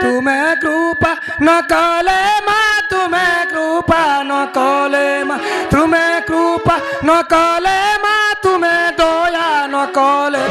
ତୁମେ କୃପା ନ କଲେ ମା ତୁମେ କୃପା ନ କଲେ ମା ତୁମେ କୃପା ନ କଲେ ମା ତୁମେ ଦୟା ନ କଲେ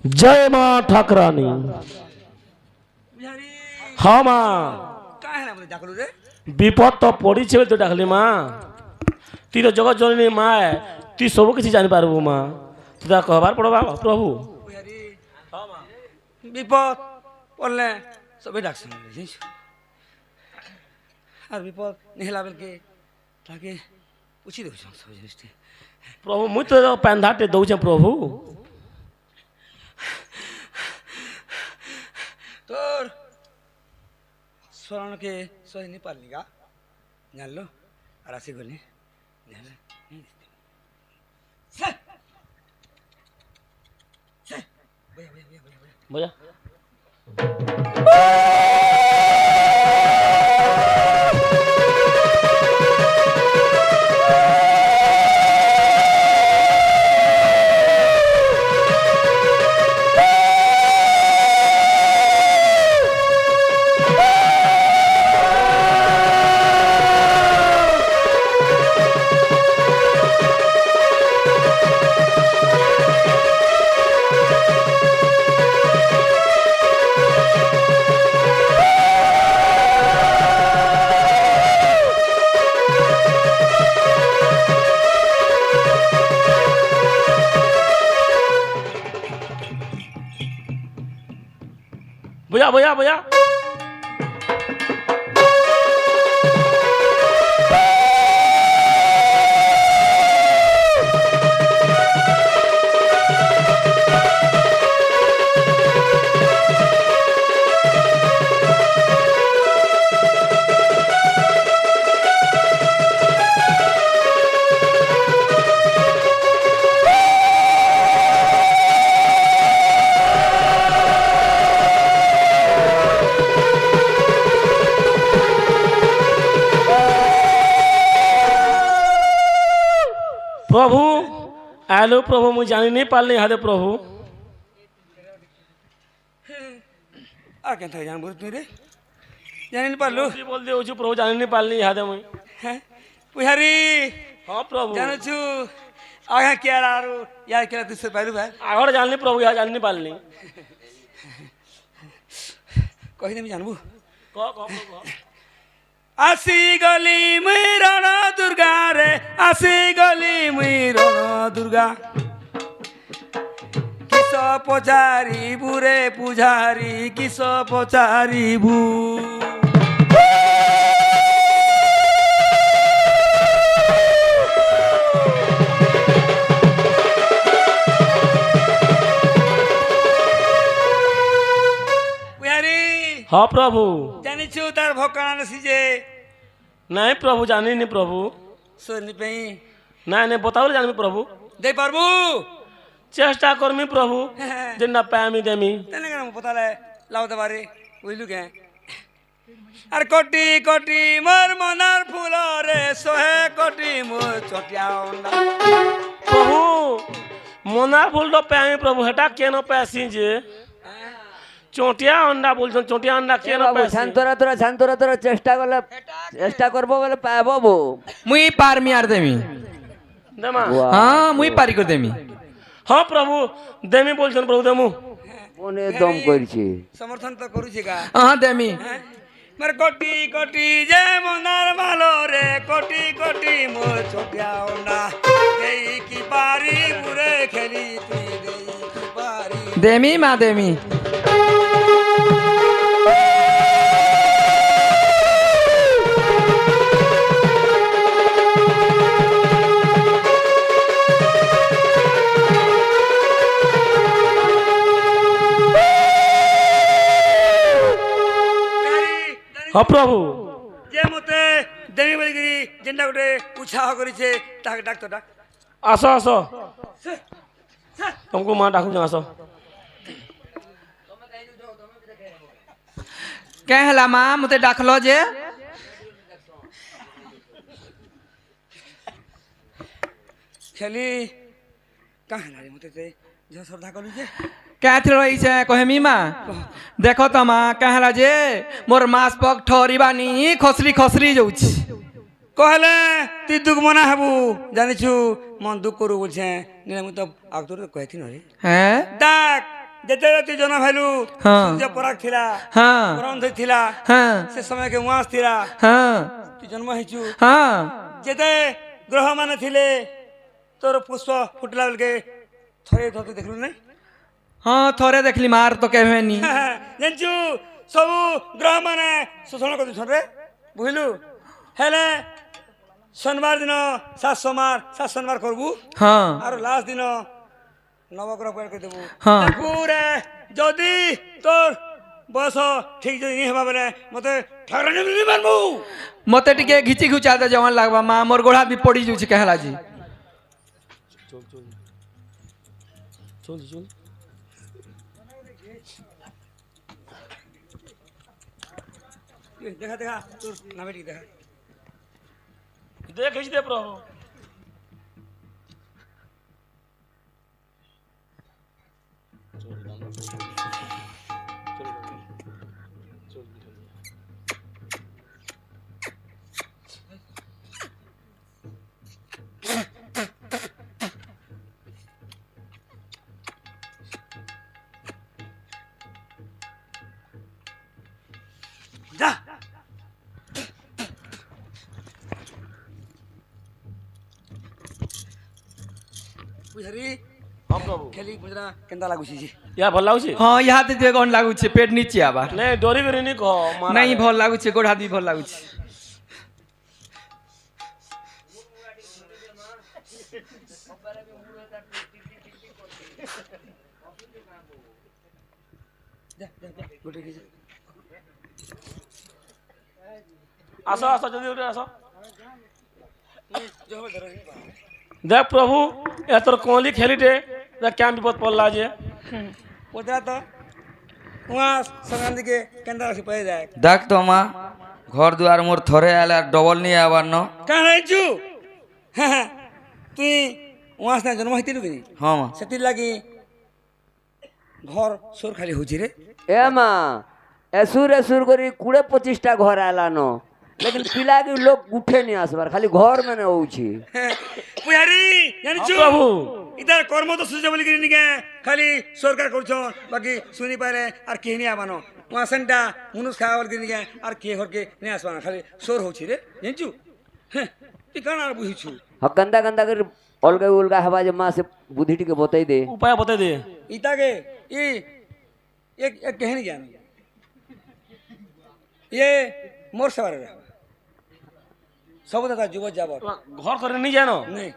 जय माँ ठाकरानी। हाँ माँ विपद तो पड़ी छे तो डाकली माँ ती तो जगत जननी माँ है ती सब किसी जानी पारबू माँ तुझा कहबार पड़ो प्रभु विपद पड़ले सब डाक और विपद निहला बेल के ताके पूछी दो सब जिनिस प्रभु मुई तो पेंधाटे दौचे प्रभु तोर स्वर्ण के सही नहीं पालनी का जान लो राशि गोली जान भैया भैया भैया भैया प्रभु आलो प्रभु मुझे जानी नहीं पालने यहाँ प्रभु आ क्या था जान बोल तू रे जान नहीं पालो बोल दे प्रभु जानी नहीं पालने यहाँ मुझे हैं पुजारी हाँ प्रभु जानो छु आगे क्या रारो यार क्या तुझसे पहलू भाई आगे जाननी प्रभु यहाँ जानी नहीं पालनी कहीं नहीं जानबू कह आसी गली मुई रण दुर्गा रे आसी गली मुई रण दुर्गा किस पचारी बुरे पुजारी किस पचारी बु हाँ प्रभु जानी छु तार भोकान सीजे नहीं प्रभु जानी नहीं प्रभु सोनी पई नहीं नहीं बताओ जानी प्रभु दे पारबू चेष्टा करमी प्रभु जिन्ना पैमी देमी तेने का पता ले लाओ दबारे बुझलु के अरे कोटी कोटी मोर मनार फूल रे सोहे कोटी मोर चटिया अंडा प्रभु मनार फूल तो पैमी प्रभु हेटा केनो पैसी जे चोटिया अंडा बोलछन चोटिया अंडा केनो पैसी शांतरा तोरा चेष्टा करबो बोले पाबो बो मुई पार मियार देमी देमा हाँ मुई पारी कर देमी हाँ प्रभु देमी बोलछन प्रभु देमु कोने दम करछि समर्थन तो करू छी का हाँ देमी मर कोटी कोटी जे मनार मालो रे कोटी कोटी मोर चटिया अंडा देई की पारी बुरे खेली तुई देई की पारी देमी माँ देमी हाँ प्रभु जे मते ଦେମି ବୋଲିକିରି ଯେନ୍ଟା ଗୋଟେ ଉତ୍ସାହ କରିଛେ ତାହାକେ ଡାକ ତ ଡାକ। ଆସ ଆସ ତମକୁ ମା ଡାକୁଛ ଆସ। କେ ହେଲା ମା ମତେ ଡାକଲ ଯେ ଖେଲି କାଁ ହେଲା ରେ ମତେ ସେ ଝିଅ ଶ୍ରଦ୍ଧା କଲୁ ଯେ କେ ଥିଲ ଇସେ କହେମି ମା ଦେଖ ତ ମା କେ ହେଲା ଯେ ମୋର ମାସ ପକ ଠରିବାନି ଖସରି ଖସରି ଯାଉଛି। कहले तु दुख मना हबू जानिछु मन दुख करू बोलछे ने मु तो आगतुर कहथि न रे হ্যাঁ डाक जेते तु जना भैलू हाँ। सूर्य पराग थिला হ্যাঁ परंध थिला হ্যাঁ से समय के उआस थिला হ্যাঁ तु जन्म हेचू হ্যাঁ जेते ग्रह माने थिले तोर पुष्प फुटला बेल के थरे धरती देखलु नै হ্যাঁ থরে দেখলি মার তো কেহেনি जानछु सब ग्रह माने शोषण कर छन रे बुझलु हेले शनिवार दिन सात सोमवार करबू হ্যাঁ आरो लास्ट दिन नवग्रह पूजा कर देबू हाँ। पूरे जदि तोर बयस ठीक जदि नहीं हेबा बेले मते ठाकरानी नहीं मानबू মতে টিকে ঘিচি ঘুচা দে জওয়ান লাগবা মা মোর গোড়া বি পড়ি যাଉଛି কে ହେଲା জি চল চল देखा देखा तोर ना बेटी देखा देख दे प्रभु जा बुझरी हाँ प्रभु खेली बुझरा केंदा लागुची जी या भल लाଗୁଛି হ্যাঁ ইহাতে যে কোন লাগুছে পেট নিচে আবার ନାଇଁ ଡରି କରିନି କହ ମାରା নাই ভাল লাগুছে গোড়া বি ভাল লাগুছে जा जा जा गोटे की ଆସ ଆସ ଜଲ୍ଦି ଗୋଟେ ଆସ जो हो धरो देख प्रभु एतर कोहली खेलीटे क्या विपद पड़ला जे उधरा तो वहाँ संगंदी के केंदा से पड़ जाए দেখ তো মা ঘর দুয়ার মোর থরে আলে আর ডবল নিয়ে আবার ন कहाँ रही चू तुई वहाँ से जन्म होती लुकी হ্যাঁ মা सेती लगी घर सोर खाली होची रे ए माँ एसुर एसुर करी 20-25टा घर आलान लेकिन पिला के लोग उठे नहीं आसबार खाली घर में नहीं होउछि पुयारी जानी चू प्रभु इधर कर्म तो सुझे बोली करी निके खाली सरकार करछो बाकी सुनी पारे और के नहीं आबानो वहाँ सेंटा मुनुस खावा बोली निके और के घर के नहीं आसबानो खाली सोर होची रे जानी चू ती काना बुझी छू ह गंदा गंदा कर अलगा उलगा हवा जे माँ से बुद्धि टिके बताई दे उपाय बता दे इता के ये एक कहनी ज्ञान ये मोर सवार रहा सब दादा जुब जाबर घर करे नहीं जानो नहीं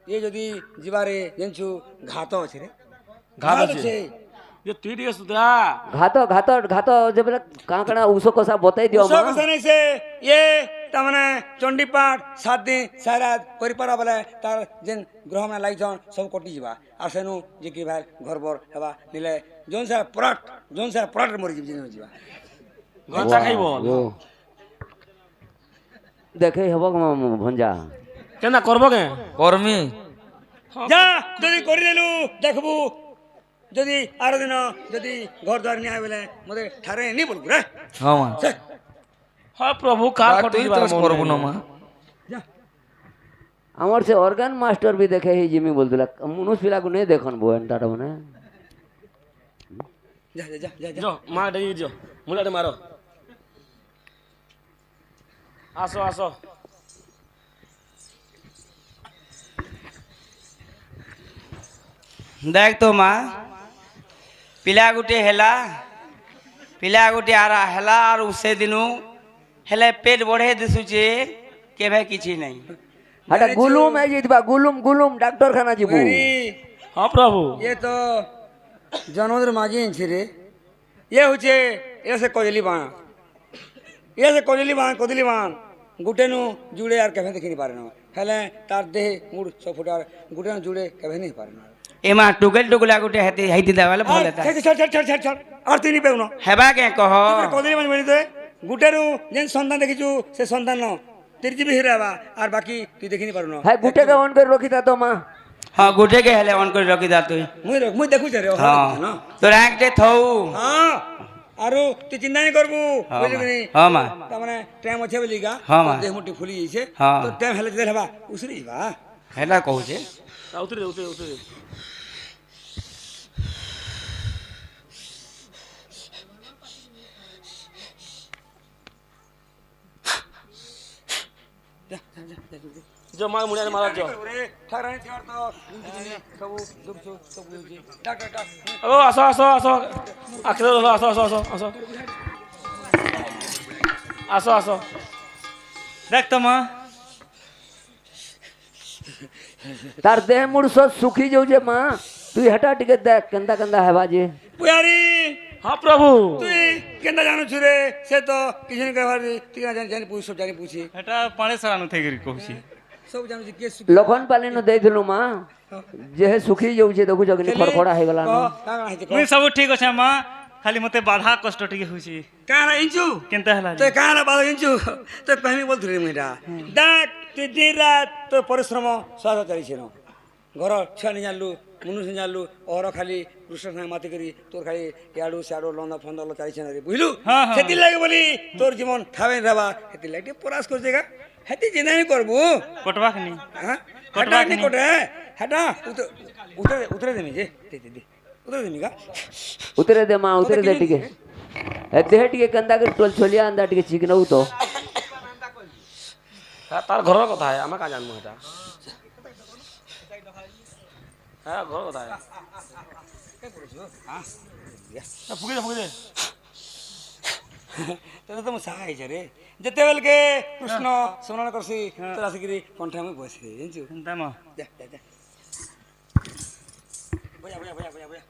ये जदि जीवारे जेंचु घात अछि रे घात अछि। ये तुई टिके सुधा घात घात घात जे बेला कां कणा उसो कोसा बताई दियो उसो माँ कसने से ये तमने चंडी पाठ 7 दिन सारात करि पारा बले तार जेन ग्रह में लाई छन सब कटि जीवा आ सेनु जे कि भाई घर बर हेबा निले जोन से पराट मरि जीवा घंटा खाइबो ओ देखे हबो भंजा केना करबो के কর্মী जा जदि करि देलु देखबू जदि आरो दिन जदि घर द्वार नहीं आए बेले मते ठारे नहीं बोलबू रे হ্যাঁ মা से हां प्रभु का আর खट তুই তো করবো না মা আমার সে অর্গান মাস্টার भी देखे ही जिमी बोलतला मनुष्य पिला को नहीं देखन बो एंटा माने जा जा जा जा जो मार दे जो मुलाटे मारो आसो आसो देख तो माँ पिला गुटे आरा हेला और उसे दिनु हेले पेट बढ़े दिसुचे के भाई किछि नहीं हटा गुलुम है जीतबा गुलुम डॉक्टर खाना जीबू अरे हां प्रभु ये तो जनोदर माजी छी रे ये होचे ऐसे कोजली बा ଇଏ ସେ କଦିଲି ବାନ୍ ଗୁଟେନୁ ଯୁଡ଼େ ଆର୍ କେଭେ ଦେଖିନି ପାରେନ ହେଲେ ତାର ଦେହ ମୁଡ଼ ସବୁ ଫୁଟାର ଗୁଟେନୁ ଯୁଡ଼େ କେଭେ ନେଇ ପାରେନ ଏମା ଟୁକେଲ ଗୋଟେ ହେଇତି ଦେବାଲେ ଭଲ ହେତା ଛାଡ଼ আর তিনি পেউন ହେବା କେ କହ কদিলি বান বেনি দে গুটেরু যেন সন্তান দেখিছু সে সন্তান তিরজি বি হিরাবা আর বাকি তুই দেখিনি পারুন হ্যাঁ গুটেকে অন করে রখিতা তো মা ହଁ ଗୋଟେ କେ ହେଲେ ଅନ୍ କରି ରଖିଦା ତୁଇ মুই দেখুছে রে ହଁ ତୋର ଆଙ୍କେ ଥଉ হ্যাঁ আরো তুই চিন্তা নাই করবু বুঝলি ହଁ ମା তা মানে টাইম আছে বলিগা হ্যাঁ মা। দেহ মুটি ফুলি যাইছে হ্যাঁ। তো টাইম হেলে যে হেবা উসরি বা ହେଲା କହୁଛେ ଉତରି ଉତରି ଜମା ମୁଣ୍ଡରେ ମାରା ଯ রে ঠারানি ছিবার তো সবু দুবছু সব বুঝি ডাক ডাক ও আস আখরে আস দেখ তো মা তার দেহ মুড় সব সুখী যাউছে মা তুই হেটা টিকে দেখ কেন্দা কেন্দা হেবা যে পুয়ারি হ্যাঁ প্রভু তুই কেনটা জানুছু রে সে তো কিছু নি কইবার তুই না জানি পুছি সব জানি পুছি এটা পাণে সারানো থেকে কହୁছি সব জানুছি কে লক্ষণ পালিন ଦେଇଥିଲୁ মা যে সুখী যাউছে দেখুছ কি খড়খড়া হয়ে গলা না কাଣା হইছে ମୁଇଁ ସବୁ ଠିକ ଅଛେ ମା ଖାଲି ମତେ ବାଧା କଷ୍ଟ ଟିକେ ହଉଛି কাଣା ইঞ্চু କେନ୍ତା ହେଲା তো কাଣା বাদ ইঞ্চু তো কহিমি বলতুরে মুইটা ডাক তুই দিন রাত তো পরিশ্রম সহজ চালিছে ন ঘর ছুয়া নি জানলু মুনুষ নি জানলু ওর খালি কৃষ্ণ সাথে মাতি করি তোর খালি ইয়াড়ু সিয়াড়ু লন্দা ফন্দা চালিছে না রে বুঝলু হ্যাঁ, হ্যাঁ। সেটি লাগে বলি তোর জীবন ঠাবে রাবা সেটি লাগে টিকে প্রয়াস করছে গা হেতি জিনাই করবু কটবা নি হ্যাঁ কটবা হেটা নি নি। কোটে হেটা উতরে দেমি যে দে উতরে দেমি গা উতরে দে মা উতরে দে টিকে এ দেহ টিকে কেন্দা করে টোল ছলিয়া আন্দা টিকে চিকনউ তো তার ঘরের কথা আমি কা জানবো এটা হ্যাঁ ঘরের কথা ফুকি দে তেনে তো সাহা হয়েছে রে যেতেবেলে কে কৃষ্ণ স্মরণ করছি তোর আসিকি কণ্ঠে আমি বসে জানছু କେନ୍ତା ମା যা যা যা বয়া বয়া বয়া বয়া বয়া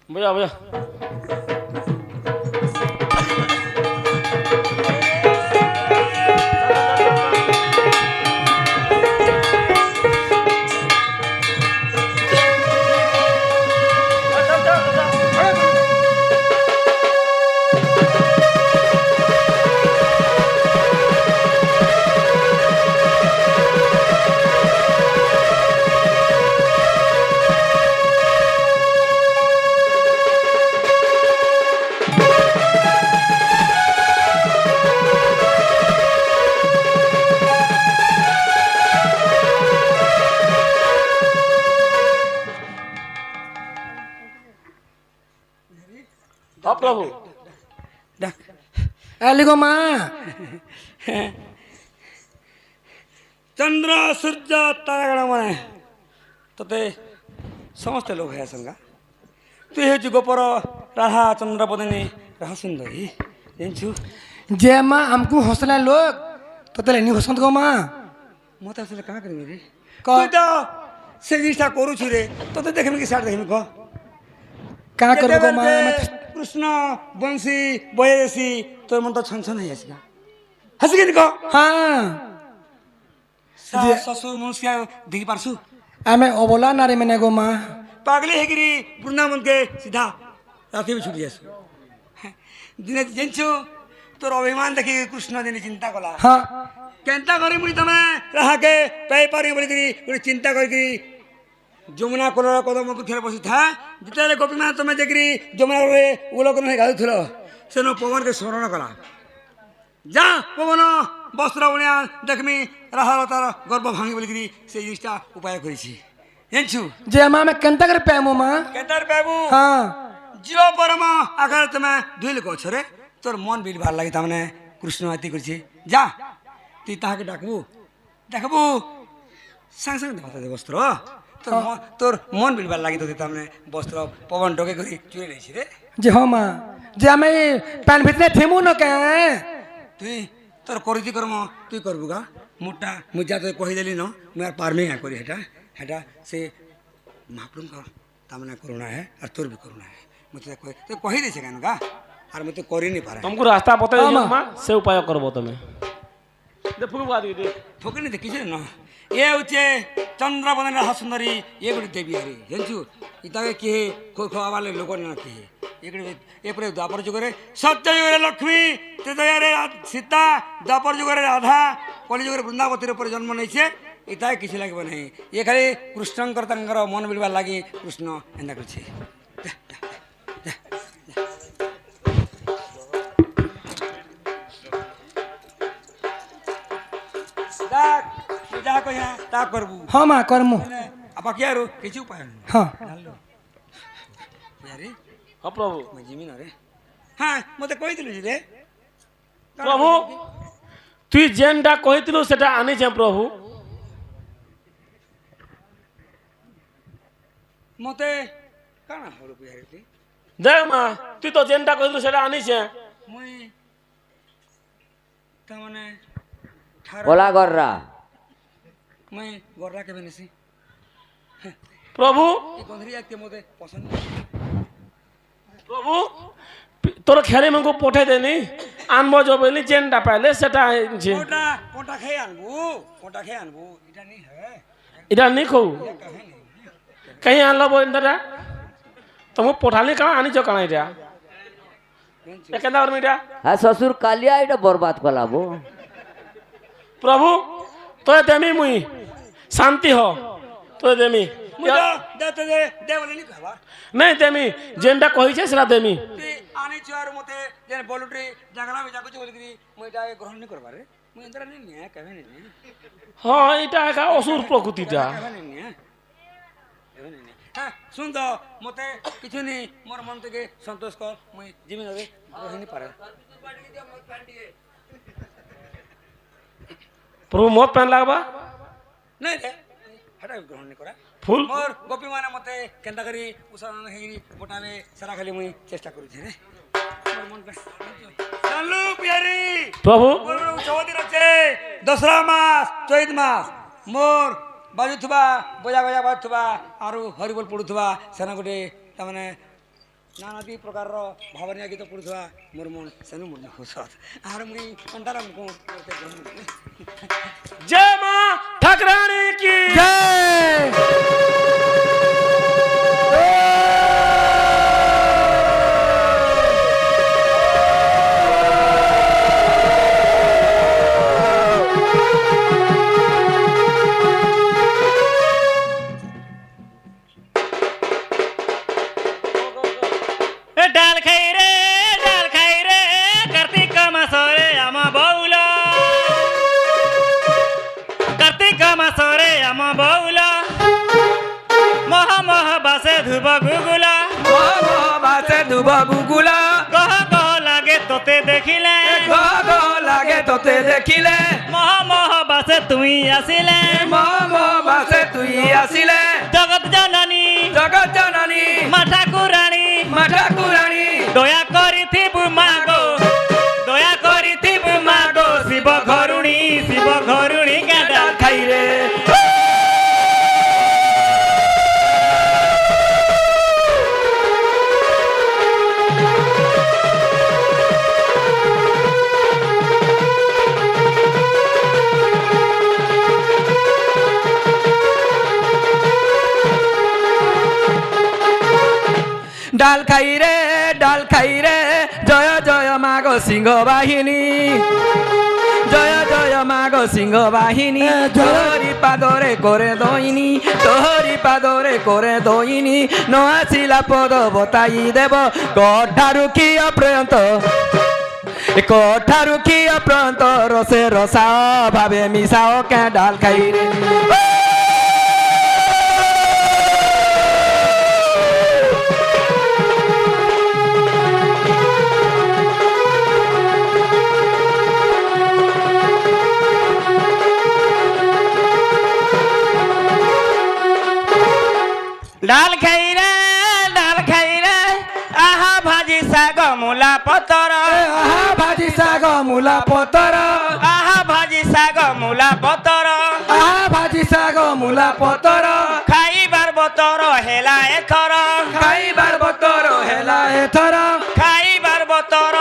বুঝা বুঝা হ্যাঁ প্রভু ডাক আলি গো মা চন্দ্র সূর্য তারাগণ মানে তোতে সমস্ত লোক হয়ে সঙ্গা তুই হচ্ছে গোপর রাধা চন্দ্রপদিনী রাহা সুন্দরী জানছু যে মা আমকু হসলা লোক তো তেলে নি হসন্ত গো মা মতো আসলে কাঁ করবি রে ক তুই তো সে জিনিসটা করুছু রে তোতে দেখবি কি সার দেখবি ক কা করব গো মা কৃষ্ণ বংশী বয়েসি তোর মন তো ছন ছন হয়ে আসি হাসি কেন ক হ্যাঁ শ্বশুর মনুষ্য দেখি পারছু আমি অবলা নারী মানে গো মা পাগলি হেগিরি বৃন্দাবনকে সিধা রাতে ছুটি আসু দিনে জানছু তোর অভিমান দেখি কৃষ্ণ দিনে চিন্তা কলা হ্যাঁ কেনতা করি মুই তুমি রাহাকে পাই পারি বলিকি গোটে চিন্তা করিকি যমুনা কোলর কদম বৃক্ষরে বসি থা যেତେବେଳେ ଗୋପୀମା ତମେ ଯାଇକିରି ଯମୁନାରେ ଉଲକନ ହେଇ ଗାଧୁଥିଲ ସେନ ପବନକେ ସ୍ମରଣ କଲା ଯା ପବନ ବସ୍ତ୍ର ବୁଣିଆ ଦେଖମି ରାହାର ତାର ଗର୍ବ ଭାଙ୍ଗି ବୋଲିକିରି ସେ ଜିନିଷଟା ଉପାୟ କରିଛି ଜାଣିଛୁ যে মা আমি কেনতা করে পাইমু মা କେନ୍ତାର ପାଇବୁ হ্যাঁ জীব পরম আকারে তুমি দুই লোক অছরে তোর মন বিলবার লাগি তার মানে কৃষ্ণ আতি করছে যা তুই তাহাকে ডাকবু দেখবু সাং সাং দেবা তোদের বস্ত্র তোর মন বিলবার লাগি তোদের তার মানে বস্ত্র পবন ডকে করে চুরি নিয়েছি রে যে হ মা যে আমি প্যান ভিতরে থেমু ন কে তুই তোর করতি কর্ম তুই করবু গা মুটা মুই যা তোকে কহিদেলি ন মুই আর পারমি না করি হেটা হেটা সে মহাপ্রভুঙ্কর তার মানে করুণা হে আর তোর বি করুণা হে মুই তোকে কহি দিয়েছে কেন গা আর মতে করি নি পারে तुमको रास्ता बता दीजिए माँ से उपाय करबो तुम्हें दे फुक बात दे ঠকিনি দেখিছে না এ হচ্ছে চন্দ্রবদনের সুন্দরী এ গুলি দেবী আরে জানছু ইতাকে কি খাওয়ালে লোক না কি এপরে দ্বাপর যুগরে সত্য যুগরে লক্ষ্মী ত্রেতয়ারে সীতা দ্বাপর যুগরে রাধা কলি যুগরে বৃন্দাবতীর উপরে জন্ম নেইছে ইতাকে কিছু লাগবে না এ খালি কৃষ্ণঙ্কর তাঙ্কর মন বিলবার লাগি কৃষ্ণ এন্তা করছে দেখ তুই যা কইয়া তা করবু हाँ माँ कर्म আপা কি আর কিছু উপায় নেই हाँ জানলো আরে हाँ प्रभु মই জিমি না রে হ্যাঁ মতে কইছিল রে प्रभु তুই যেনটা কইতিলু সেটা আনিছে প্রভু মতে কানা হলো বিহারি তুই দেখ মা তুই তো যেনটা কইতিলু সেটা আনিছে মই তা মানে কলা গররা মই গররা কেবে নেছি প্রভু এই গন্ধরি আইতে মতে পছন্দ প্রভু তোর খেলে মঙ্গু পঠাই দেনি আনবো জবেলি যেনটা পাইলে সেটা আনছে কোটা কোটা খেয়ে আনবো এটা নি হে এটা নি খৌ কাহে নি कहीं आन लो इंदरा तुम पठाली कहाँ आनी जो कहाँ इटा ये कहता और मीठा হ্যাঁ শ্বশুর কালিয়া এটা বরবাদ কলাবো प्रभु तो देमी मुई शांति हो तो देमी মুদা দে দে বলে নি খাবা नहीं देमी जेंडा कोई छे सला देमी তুই আনি চুয়ার মতে যে বলুটি জাগলা বিজা কিছু বলি মই এটা গ্রহণ নি করবারে মই ইন্দরা নি নি কাহে নি हाँ इटा का असुर प्रकृति टा হ্যাঁ শুন তো মতে কিছু নি মোর মন থেকে সন্তোষ কর মই জিমি নবে রহিনি পারে प्रभु मत पहन लागबा নাই রে হটা গ্রহণ নি করা फूल মোর গোপী মানে মতে কেনতা করি উসান হেগিরি পটাবে সারা খালি মই চেষ্টা করিছি রে মোর মন জানলু পিয়ারি प्रभु মোর চৌধুরী আছে দশরা মাস চৈত মাস মোর বাজুথবা বজা বজা বাজুথবা আর হরিবোল পড়ুথবা সেনা গোটে তাମାନେ নানাদি প্রকারর ভাবনীয় গীত পড়ুথবা মোর মন সেনু মন খুশ আর মুই অন্তারা মুখ जय मां ठाकरानी की ডাল খাই রে কার্তিক মাসরে আম বউলা কার্তিক মাসরে আম বউলা মহ মহ বাসে ধুব গুগুলা বাসে ধুব গুগুলা কহ কহ লাগে তোতে দেখিলে লাগে তোতে দেখিলে মহ মহ বাসে তুমি আসিলে মম বাসে তুই আসিলে জগৎ জননী জগৎ জননী মা ঠাকুরানী মা ঠাকুরানী দয়া করিথিবু মাগো দয়া করিথিবু মাগো শিব ঘরুণী গাঁদা খাই রে ডাল খাই রে জয় জয় মাগো সিংহ বাহিনী জয় জয় মাগো সিংহ বাহিনী তোহরি পাদরে করে দইনি তোহরি পাদরে করে দইনি ন আসিলা পদ বতাই দেব কঠারু খিয়া পর্যন্ত কঠারু খিয়া পর্যন্ত রসে রসাও ভাবে মিশাও কে ডাল খাই রে ডাল খাই রে আহা ভাজি শাগ মূলা পতর আহা ভাজি শাগ মূলা পতর আহা ভাজি শাগ মূলা পতর আহা ভাজি শাগ মূলা পতর খাইবার বতর হেলা এথর খাইবার বতর হেলা এথর খাইবার বতর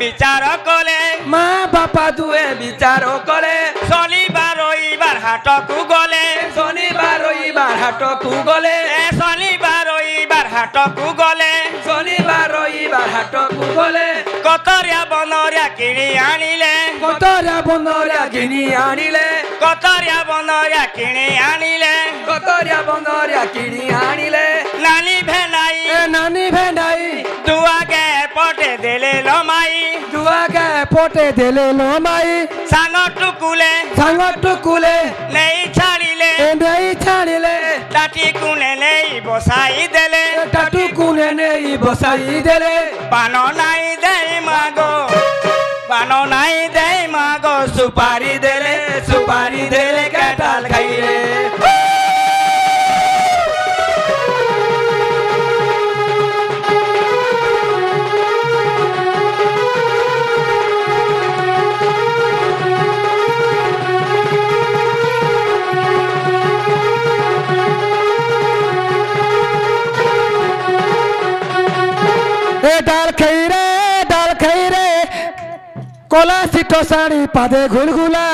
বিচার কলে মা বাপা দুয়ে বিচার কলে শনিবার রবিবার হাটকু গলে শনিবার রবিবার হাটকু গলে শনিবার রবিবার হাটকু গলে শনিবার রবিবার হাটকু গলে কতরিয়া বনরিয়া কিনি আনিলে কতরা বন্দরা কিনি আনিলে কতরিয়া বনরিয়া কিনি আনিলে কতরা বন্দরা কিনি আনিলে নানি ভেলাই এ নানি ভেন্ডাই দুয়াগে পটে দেলে লমাই দুয়াকে পটে দেলে লোমাই সান টুকুলে সাঙ্গটু কুলে নেই ছাড়িলে এ নেই ছাড়িলে টাটি কুলে নেই বসাই দেলে টাটু কুনে নেই বসাই দেলে পান নাই দেই মাগো পান নাই দেই মাগো সুপারি দেলে সুপারি দেলে কাঁঠাল খাইলে এ ডাল খাই রে কলা সিটো শাড়ি পাদে ঘুলগুলা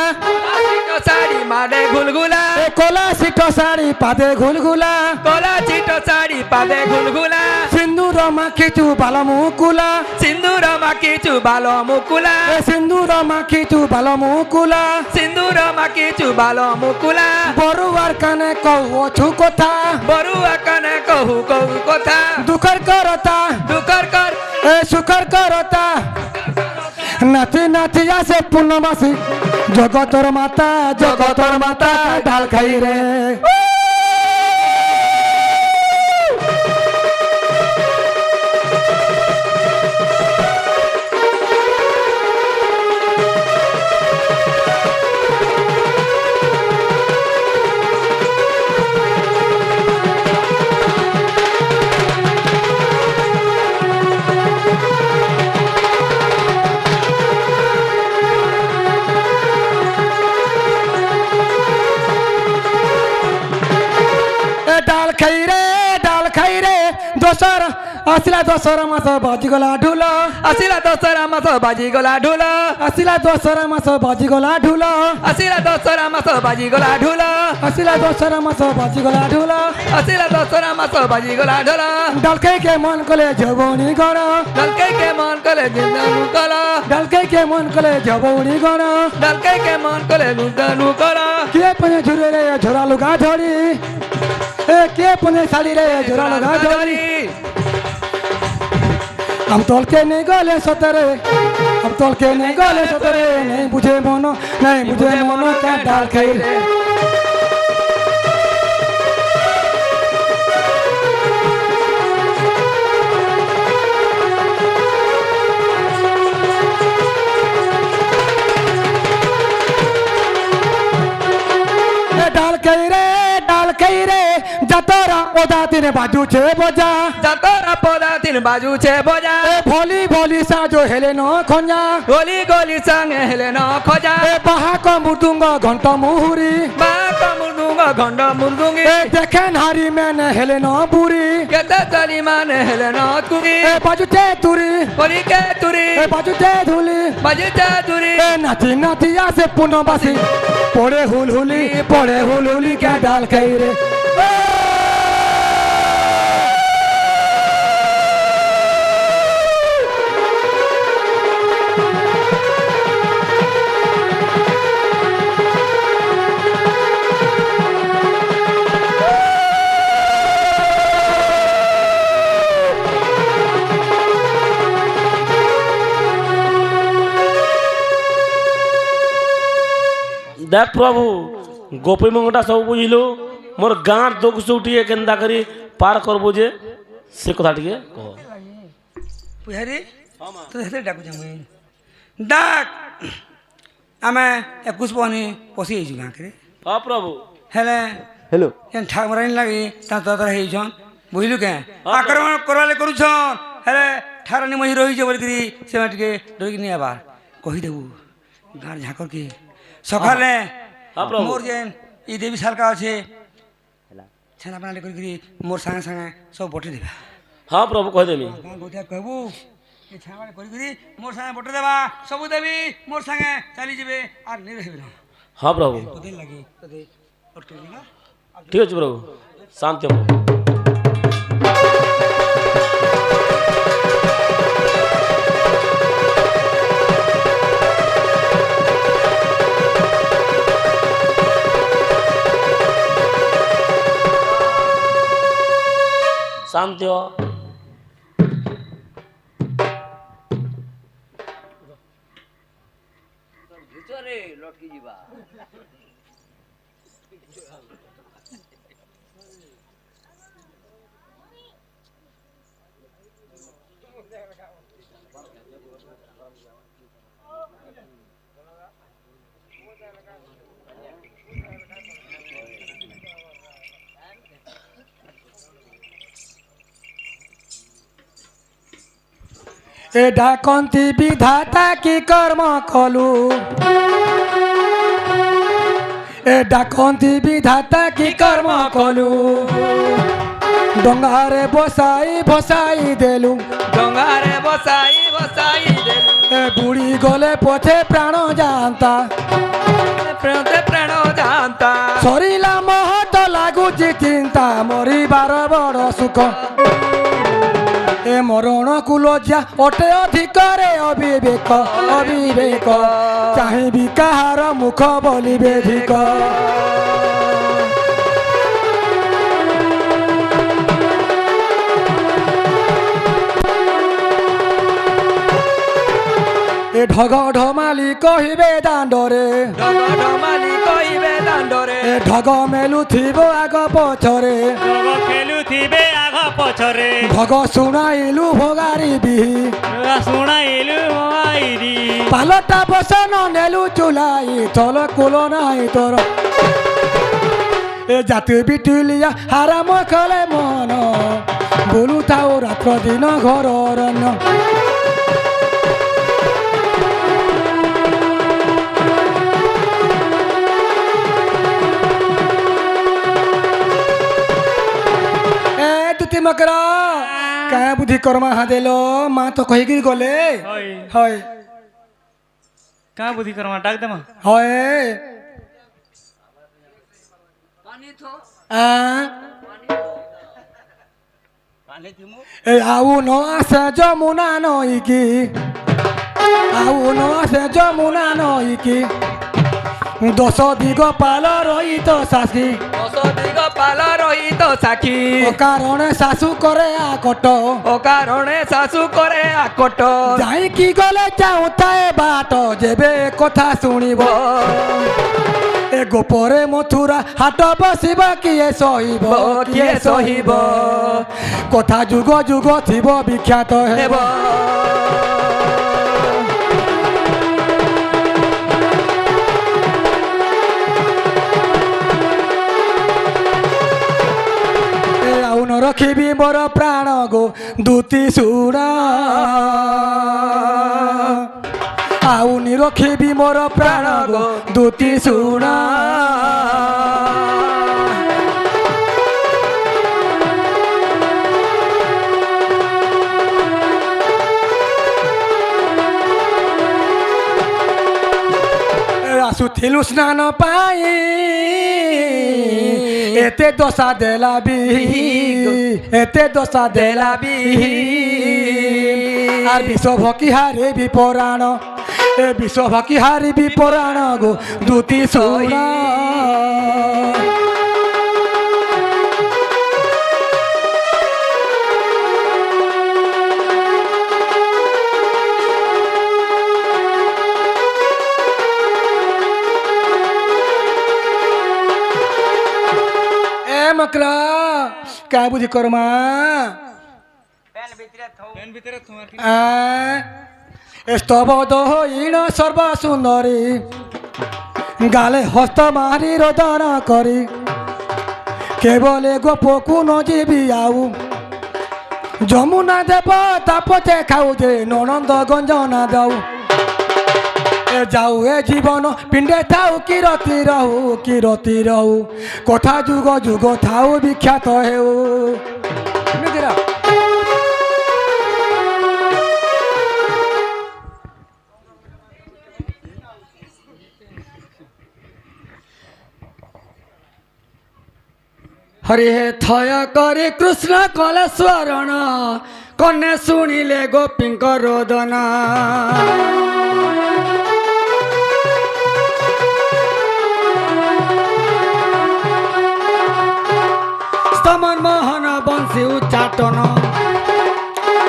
চিটো শাড়ি মাডে ঘুলগুলা এ কলা সিটো শাড়ি পাদে ঘুলগুলা কলা চিটো শাড়ি পাদে ঘুলগুলা সিন্দুর মাখিচু বাল মুকুলা সিন্দুর মাখিচু বাল মুকুলা এ সিন্দুর মাখিচু বাল মুকুলা সিন্দুর মাখিচু বাল মুকুলা বড়ুয়ার কানে কহু কথা বড়ুয়া কানে কহু কহু কথা দুঃখর করতা দুকর কর এ সুখর করতা নাতি নাতি আসে পূর্ণমাসী জগতর মাতা ঢাল খাই রে ডাল খাই রে দোসর আসিলা দোসর মাস বাজিগলা ঢুল আসিলা দশরা মাস বাজিগলা ঢোল আসিলা দোসর মাস বাজিগলা ঢুল আসিলা দশরা মাস বাজিগলা ঢোল আসিলা দোসর মাস বাজিগলা ঢুল আসিলা দশরা মাস বাজিগলা ঢোল ডাল খাই কে মন কলে জবনি গণ ডালকে কে মন কলে জিন্দানু কল ডাল খাই কে মন কলে জবনি গণ ডালকে কে মন কলে লুদানু কল কে পনে ঝুরে রে ঝোরা লুগা ঝড়ি এ কে পনে শাড়ি রে ঝোরা লুগা ঝড়ি हम तोल के नहीं गले सतरे हम तोल के नहीं गले सतरे नहीं बुझे मोनो क्या डाल खाई रे डाल खाई रे जतरा ओदा दिन बाजू छे बजा যতরা পদা তিন বাজু ছে বজা ए भोली भोली साजो हेले न खंजा গলি গলি সঙ্গে হেলে ন খোঁজা ए बाहा को मुटुंग घंटा मुहुरी বা কমুদুঙ্গ ঘন্ড মুরদুঙ্গি ए देखे नारी में हेले न बुरी কেতে চলি মানে হেলে ন তুরি ए बाजू चे तुरी পরিকে তুরি ए बाजू चे धुली বাজিতে তুরি ए नाची नाचिया से पुनबासी पड़े हुलहुली क्या डाल खाई रे দেখ প্রভু গোপী মঙ্গটা সব বুঝলু মোর গাঁর দুঃখ সুটিয়ে কেন্দা করি পার করবো যে সে কথা টিকে কহ পুহারি তো হেতে ডাকুছ মুই ডাক ଆମେ ଏକୁଶ ପହନି ପଶି ଯାଇଛୁ ଗାଁରେ ହଁ ପ୍ରଭୁ ହେଲେ हेलो ଯେନ୍ ଠାକୁରାଣୀ ଲାଗି ତା ତର ହେଇଛନ୍ ବୁଝିଲୁ କେଁ ଆକ୍ରମଣ କରବାଲେ କରୁଛନ୍ ହେଲେ ଠାକୁରାଣୀ ମଝି ରହିଛେ ବୋଲିକିରି ସେମାନେ ଟିକେ ଡରିକି ନେଇ ଆବାର କହିଦେବୁ ଗାଁର ଝାକରକେ ସକାଳେ ହଁ ପ୍ରଭୁ। ମୋର୍ ଯେନ୍ ଇ ଦେବୀ ସାଲକା ଅଛେ ଛେନା ପାନାଟେ କରିକିରି ମୋର୍ ସାଙ୍ଗେ ସାଙ୍ଗେ ସବୁ ବଟେଇ ଦେବା ହଁ ପ୍ରଭୁ କହିଦେମି ଗାଁ ଗୋଟିଆ କହିବୁ ଛାମାନେ କରି କରି ମୋର ସାଙ୍ଗେ ବଟ ଦେବା ସବୁ ଦେବି ମୋର ସାଙ୍ଗେ ଚାଲି ଯିବେ আর নি রহিবে না हाँ प्रभु তোদের লাগি তোদের অটকেলি না ठीक अच्छे प्रभु शांति हो प्रभु शांति हो ଭିତରେ ଲଟକି ଯିବା এ ডাকন্তি বিধাতা কি কর্ম কলু এ ডাকন্তি বিধাতা কি কর্ম কলু ডঙ্গারে বসাই ভসাই দেলু ডঙ্গারে বসাই বসাই দেলু এ বুড়ি গলে পথে প্রাণ জানতা প্রেমতে প্রাণ জানতা সরিলা মহত লাগুছি চিন্তা মরিবার বড় সুখ এ মরণ কুলজ্জা অটে অধিকরে অবিবেক অবিবেক চাহিবি কাহার মুখ বলিবে ধিক এ ঢগ ঢমালি কহিবে দাণ্ডরে ঢগ ঢমালি কহিবে দাণ্ডরে এ ঢগ মেলুথিব আগ পছরে রব খেলুথিবে আঘ পছরে ঢগ শুনাইলু ভোগারি বিহি শুনাইলু আইরি পালটা বসন নেলু চুলাই তল কুল নাই তোর এ জাতি বিটুলিয়া হারাম খলে মন বলু থাও রাত্র দিন ঘর অরণ্য মকরা কাঁ বুদ্ধি কর্মা হাদেল মা তো কহিকি গলে হয় হয় কা বুদ্ধি করমা ডাক দেমা হয় আ এ আউ ন আসে যমুনা নইকি আউ ন আসে যমুনা নইকি দশ দিগ পাল রহিত শাসী দশ দিগ পাল রহিত সাক্ষী ও কারণে শাশু করে আকট ও কারণে শাশু করে আকট যাইকি গলে চাউথায় বাট যেবে কথা শুনিব এ গোপরে মথুরা হাট বসিব কিয়ে সহিব কিয়ে সহিব কথা যুগ যুগ থিব বিখ্যাত হেব হেব রখিবি মোর প্রাণ গো দুতি শুଣା আউনি রখিবি মোর প্রাণ গো দুতি শুଣା আসুথিলু স্নান পাই এতে দশা দেলা বিহি এতে দশা দেলা বিহি আর বিশ্ব ভকি হারি বিপরাণ এ বিশ্ব ভকি হারি বিপরাণ গো দুতি শুনা মকরা কা বুঝি কর্মা পেন ভিতরে তোমার কি স্তব দহীন সর্ব সুন্দরী গালে হস্ত মারি রোদন করি কেবলে গোপকু নজিবি আউ যমুনা দেব তাপতে খাও যে ননন্দ গঞ্জনা দাও যাও এ জীবন পিণ্ডে থাও কিরতি রহু কথা যুগ যুগ থাও বিখ্যাত হেউ হরি হে থয় করে কৃষ্ণ কলে স্মরণ কনে শুনিলে গোপীঙ্ক রোদন স্তমন মোহন বংশী উচ্চাটন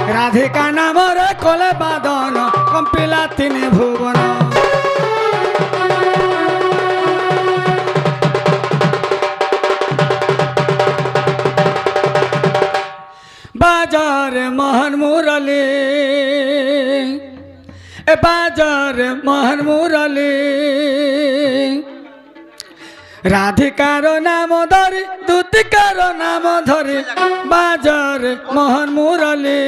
রাধিকা নামরে কলে বাদন কম্পিলা তিনি ভুবন বাজার মোহন মুরলী এ বাজার মোহন মুরলী রাধিকার নাম ধরি দুতিকার নাম ধরি বাজার মোহন মুরলী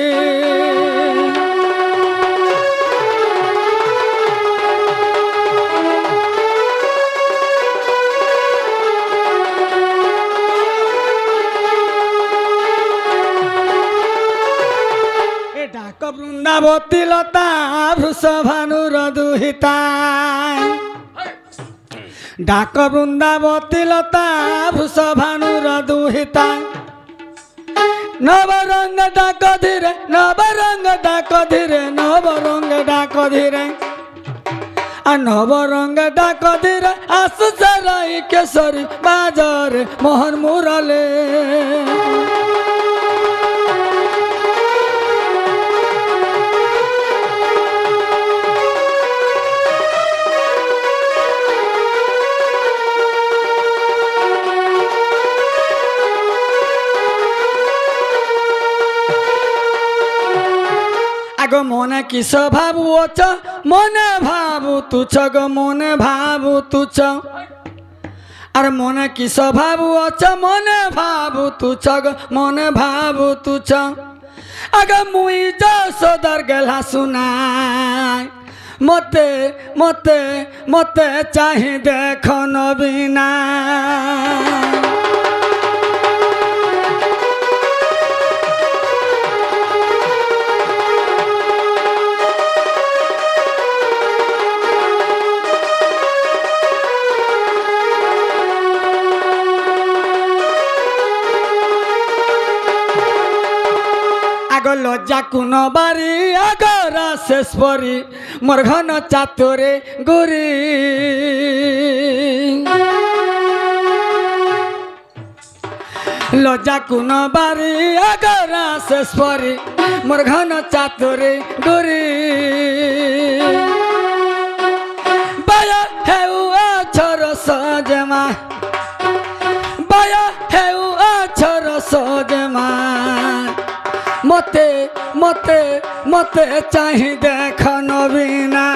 ডাক বৃন্দাবতী লতা বৃষভানুর দুহিতা ডাক বৃন্দাবতী লতা বৃষভানুর দুহিতা নবরঙ্গ ডাক ধীরে নবরঙ্গ ডাক ধীরে নবরঙ্গ ডাক ধীরে নবরঙ্গ ডাক ধীরে আসু সারাই কেশরী বাজার মোহন মুরলী গো মনে কিস ভাবুছ মনে ভাবু তুছ গো মনে ভাবু তুছ আর মনে কিস ভাবুছ মনে ভাবু তুছ গো মনে ভাবু তুছ আগ মুই যশোদার গেলা শুনাই মতে মতে মতে চাহি দেখ নবীনা লজ্জা কোন বাড়ি আগরা শেষ পরি মোর ঘন চাতুরে গুরি লজ্জা কোন বাড়ি আগরা শেষ পরি মোর ঘন চাতুরে গুরি বায়া হেউ আছর সজমা বায়া হেউ আছর সজমা মতে মতে মতে চাহি দেখ নবীনা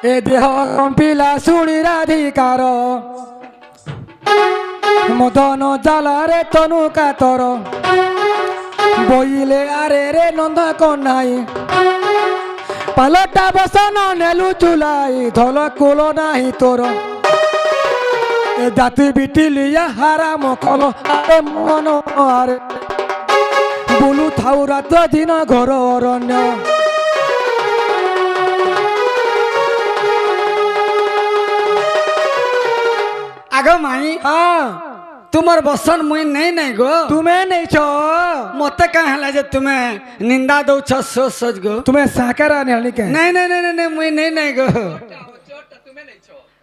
এ দেহ কম্পিলা শুনি রাধিকার মদন জালারে তনু কাতর বইলে আরে রে নন্দ কন্যাই পালটা বসন নেলু চুলাই ধল কুল নাহি তোর এ জাতি বিটি লিয়া হারাম কল আরে মন আরে বুলু থাউ রাত দিন ঘর অরণ্য আগ মাই হ্যাঁ তোমার বসন মুই নেই নাই গো তুমি নেইছ মতে কাঁ হেলা যে তুমি নিন্দা দৌছ সোচ সোচ গো তুমি সাকারা নেলি কে নাই নাই নাই নাই মুই নেই নাই গো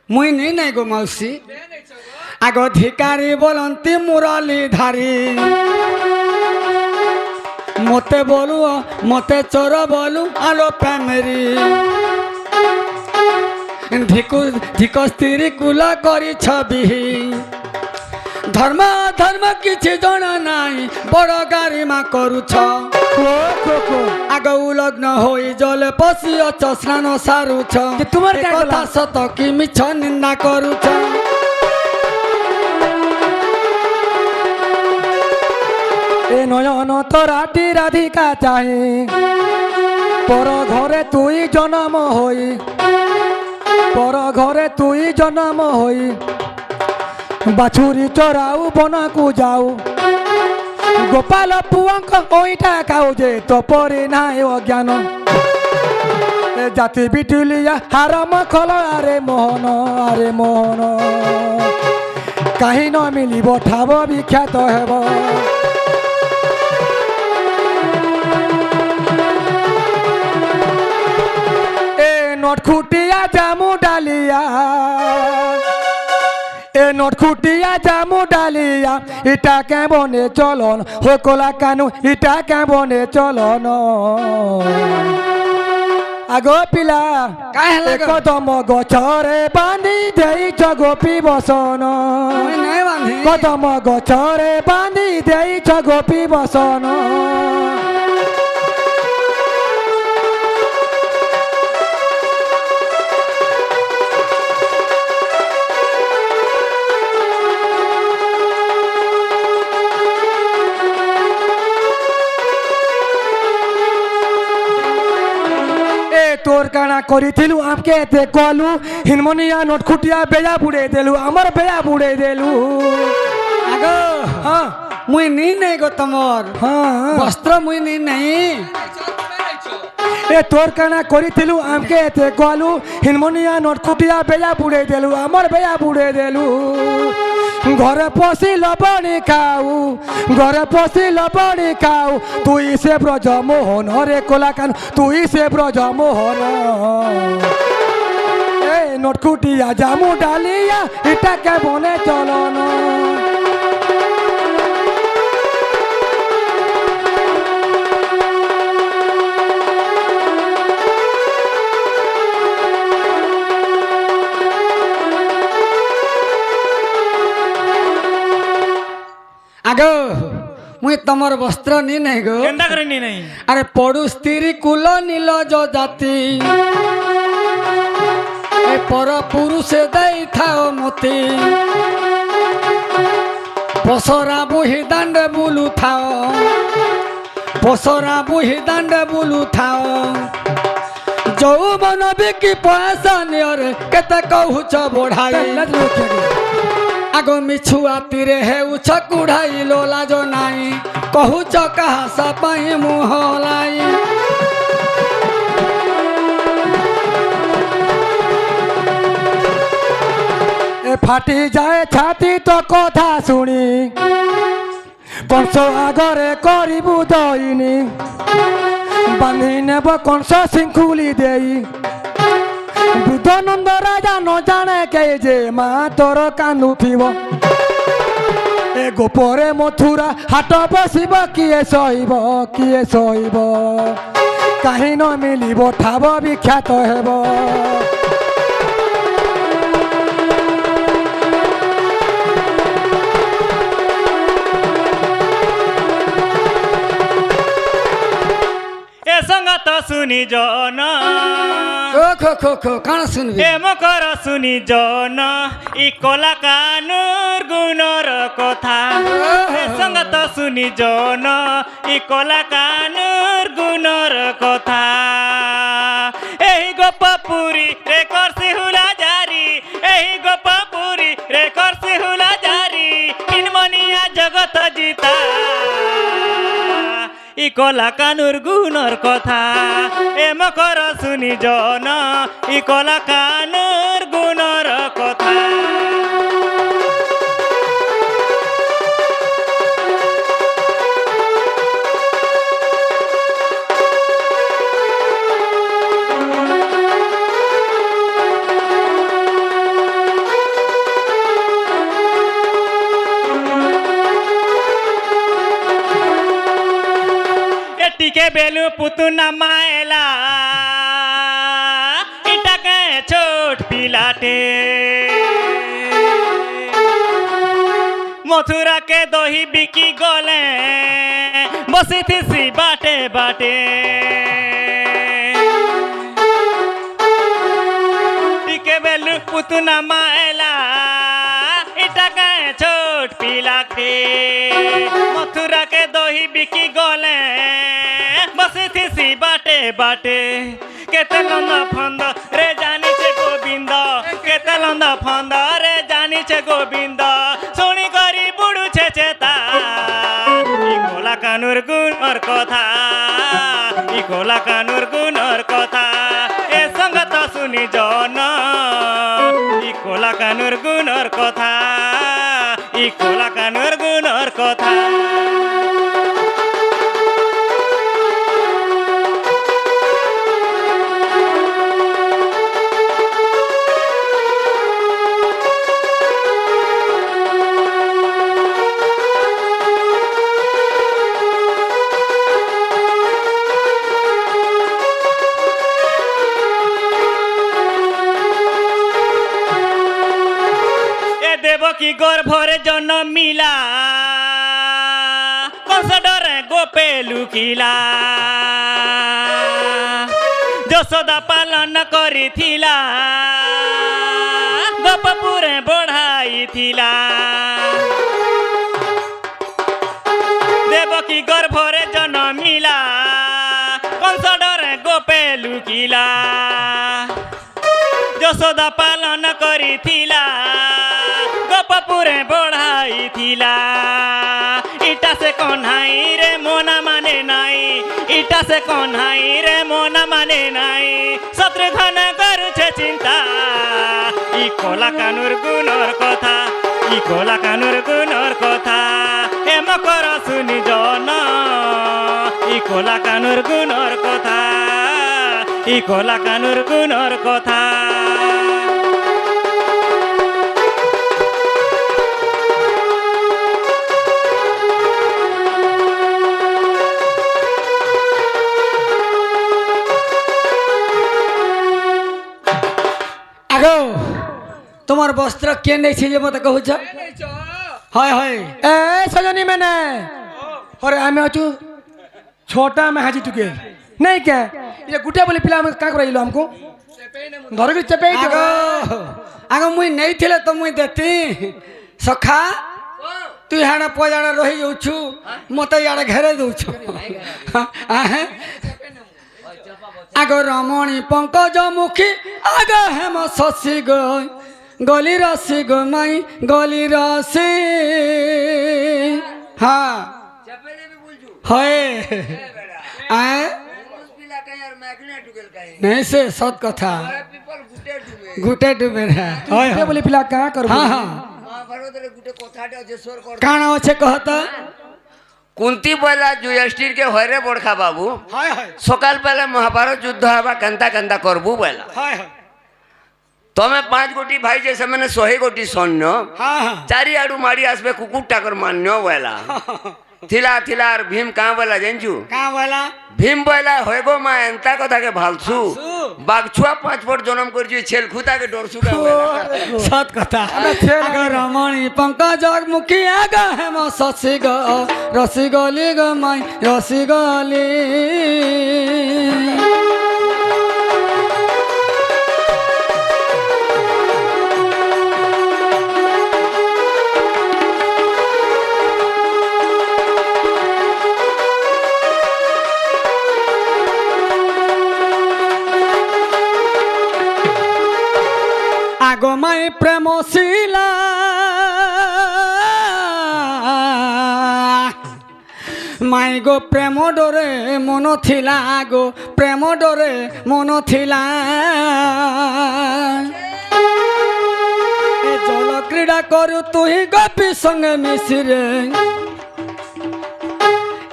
মুই নেই নাই গো মাউসী আগ ধিকারি বলন্তি মুরলী ধারি মতে বলু মতে চোর বলু আলো প্যামেরি ধিক স্ত্রী কুল করি ছবি ধর্ম ধর্ম কিছু জনা নাই বড় গারিমা করুছ আগ উলগ্ন হই জলে পশিଅছ স্নান সারুছ তোমার কথা সত কি মিছ নিন্দা করুছ এ নয়ন তোরাটি রাধিকা চাহি পর ঘরে তুই জন্ম হই পর ঘরে তুই জন্ম হই বাছুরি চরাও বনকু যাও গোপাল পুয়াঙ্ক ওইটা খাও যে তো পরে নাই অজ্ঞান এ জাতি বিটুলিয়া হারাম খল আরে মোহন কাহি ন মিলিব ঠাব বিখ্যাত হেব এ নটখুটিয়া জামু ডালিয়া এ নটখুটিয়া জামু ডালিয়া ইটা কেমনে চলন হো কলা কানু ইটা কেমনে চলন আগো পিলা কদম গছরে বান্ধি দেইছ গোপী বসন কদম গছরে বান্ধি দেইছ গোপী বসন তোর কানা করিছিলু আমকে এতে কলু হিনমনিয়া নটখুটিয়া বেয়া বুড়ে দেলু আমার বেয়া বুড়ে দেলু আগো হ্যাঁ মুই নি নাই গো তোমার হ্যাঁ বস্ত্র মুই নি নাই এ তোর কানা করিছিলু আমকে এতে কলু হিনমনিয়া নটখুটিয়া বেয়া বুড়ে দেলু আমার বেয়া বুড়ে দেলু ঘরে পশি লবণী খাও ঘরে পশি লবণী খাও তুই সে ব্রজ মোহন রে কোলাকান তুই সে ব্রজ মোহন এ নটখুটিয়া জামু ডালিয়া এটা কেমনে চলন আগো মুই তোমার বস্ত্র নি নাই গো কেন্দা করে নি নাই আরে পড়ু স্ত্রী কুল নীল জাতি এ পর পুরুষে দেই থাও মতি বসরা বুহি দাণ্ডে বুলু থাও বসরা বুহি দাণ্ডে বুলু থাও যৌবন বিকি পয়সা নিয়রে কেতে কহুছ বঢ়াই আগো মিছুয়া তীরে হেউছ কুড়াই লাজ নাই কহুছ কাহাসা পাই মুহলাই এ ফাটি যায় ছাতি তো কথা শুনি কংস আগরে করিবু দইনি বান্ধি নেব কংস শৃঙ্খুলি দেই বুদ্ধনন্দ রাজা ন জানে কে যে মা তোর কান্দুথিব এ গোপরে মথুরা হাট বসিব কিয়ে সহিব কাহি ন মিলিব ঠাব বিখ্যাত হেব এ সঙ্গত শুনি জন খো কাণ শুনবি এ মকর শুনি জন ই কলা কানুর গুণর কথা এ সঙ্গত শুনি জন ই কলা কানুর গুণর কথা এই গোপপুরী রে করছি হুলা জারি এই গোপপুরী রে করছি হুলা জারি হিনমনিয়া জগত জিতা ই কলা কানুর গুণর কথা এ মকর শুনি জন ই কলা কানুর গুণর কথা টিকে বেলু পুতু নামায়লা ইটাকে ছোট পিলাটে মথুরা के दही बिकी गले बसी थी सी बाटे बाटे टिके बेलु पुतु नामायला इटाके छोट पिलाटे मथुरा के दही बिकी गले बसी थी सी बाटे बाटे केते लंदा फंद रे जानी छे गोविंद केते लंदा फंद रे जानी छे गोविंद सोनी करी बुड़ू छे चेता কানুর গুণর কথা ই কলা কানুর গুণর কথা এ সঙ্গত শুনি জন ই কলা কানুর গুণর কথা ই কলা কানুর গুণর কথা দেবকী গর্ভরে জন্ম মিলা কংসডরে গোপে লুকিলা যশোদা পালন করিথিলা গোপপুরে বড়াইথিলা দেবকী গর্ভরে জন্ম মিলা কংসডরে গোপে লুকিলা যশোদা পালন করিথিলা গোপপুরে বড়াইথিলা ইটা সে কন্হাই রে মোনা মানে নাই ইটা সে কন্হাই রে মোনা মানে নাই শত্রুঘ্ন করুছে চিন্তা ই কলা কানুর গুণর কথা ই কলা কানুর গুণর কথা এ মকর শুনি জন ই কলা কানুর গুণর কথা ই কলা কানুর গুণর কথা আগো তোমার বস্ত্র কে নেইছে যে মতে কহুছ হয় হয় এ সজনী মেনে अरे आमे अचु छोटा में हाजी टुके नहीं क्या ये गुटे बोले पिला हम का कराइलो हमको धर के चपे आगो आगो मुई नहीं थिले तो मुई देती सखा तू हाना पजाड़ा रही जाउछु मते याडे घेरे दउछु आगो रमणी पंकज मुखी आगो हेम शशि गई गली रसी गो माई गली रसी हाँ है नहीं से सत कथा गुटे डुबे बोले पिला कहाँ कर हाँ हाँ काना अच्छे कहता कुंती बोला जुयष्टिर के हरे बड़खा बाबू हाय हाय सकाल पहले महाभारत युद्ध हवा कंता कंता करबू बोला हाय हाय तमे 5 गोटी भाई जैसे मैंने 100 गोटी सैन्य हाँ हाँ चारि आडू मारी आसबे कुकुर टाकर मान्य बोला थिला थिला और भीम कहाँ बोला जानजू कहाँ बोला भीम बोला होएगो मां एंता कथा के भालसु बागछुआ 5 फुट जन्म कर जी छेल खुता के डरसु का बोला सत कथा अगर रमणी पंकज मुखी आगा हेम शशि ग रसी गली ग माई रसी गली आगो माई प्रेम शिला माई गो प्रेम डोरे मन थिला गो प्रेम डोरे मन थिला जल क्रीड़ा करू तु ही गोपी संग मिसिरे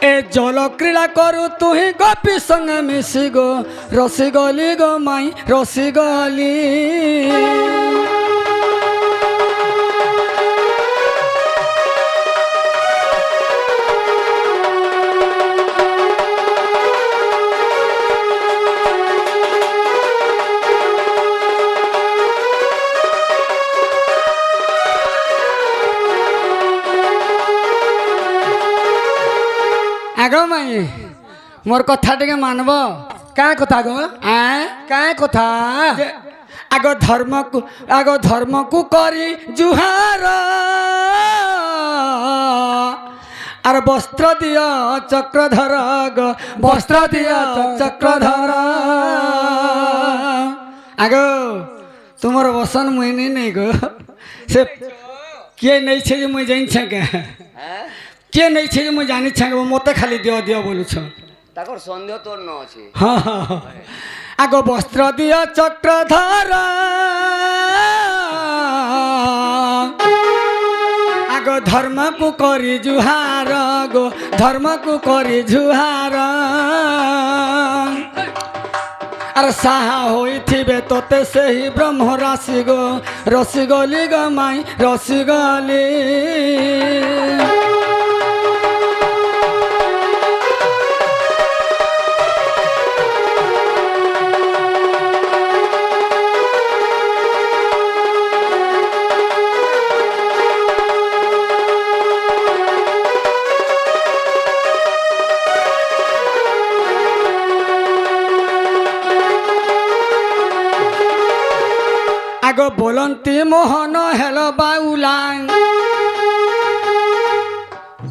ए जल क्रीड़ा करू तु ही गोपी संग मिसी गो रसी गली गो माई रसी गली आगो माई मोर कथा टिके मानब क्या कथा गो क्या कथा आगो धर्म को करी जुहार आर वस्त्र दिया चक्रधर गो वस्त्र दिया चक्रधर आगो तुमर वसन मुइनी नहीं गो से किए नहीं छे मुई जाइन छे के କିଏ ନେଇଛି ମୁଁ ଜାଣି ଛାଙ୍ଗ ମୋତେ ଖାଲି ଦିଅ ଦିଅ ବୋଲୁଛ ତାଙ୍କର ସନ୍ଦେହ ତୋର ନ ଅଛି ହଁ ହଁ ହଁ। ଆଗ ବସ୍ତ୍ର ଦିଅ ଚକ୍ରଧର ଆଗ ଧର୍ମକୁ କରି ଜୁହାର ଗো ଧର୍ମକୁ କରି ଜୁହାର ଆରେ ସାହା ହୋଇଥିବେ ତୋତେ ସେହି ବ୍ରହ୍ମ ରାଶି ଗো ରସିଗଲି ଗ ମାଇ ରସିଗଲି আগ বলন্তি মোহন হেল বাউলাং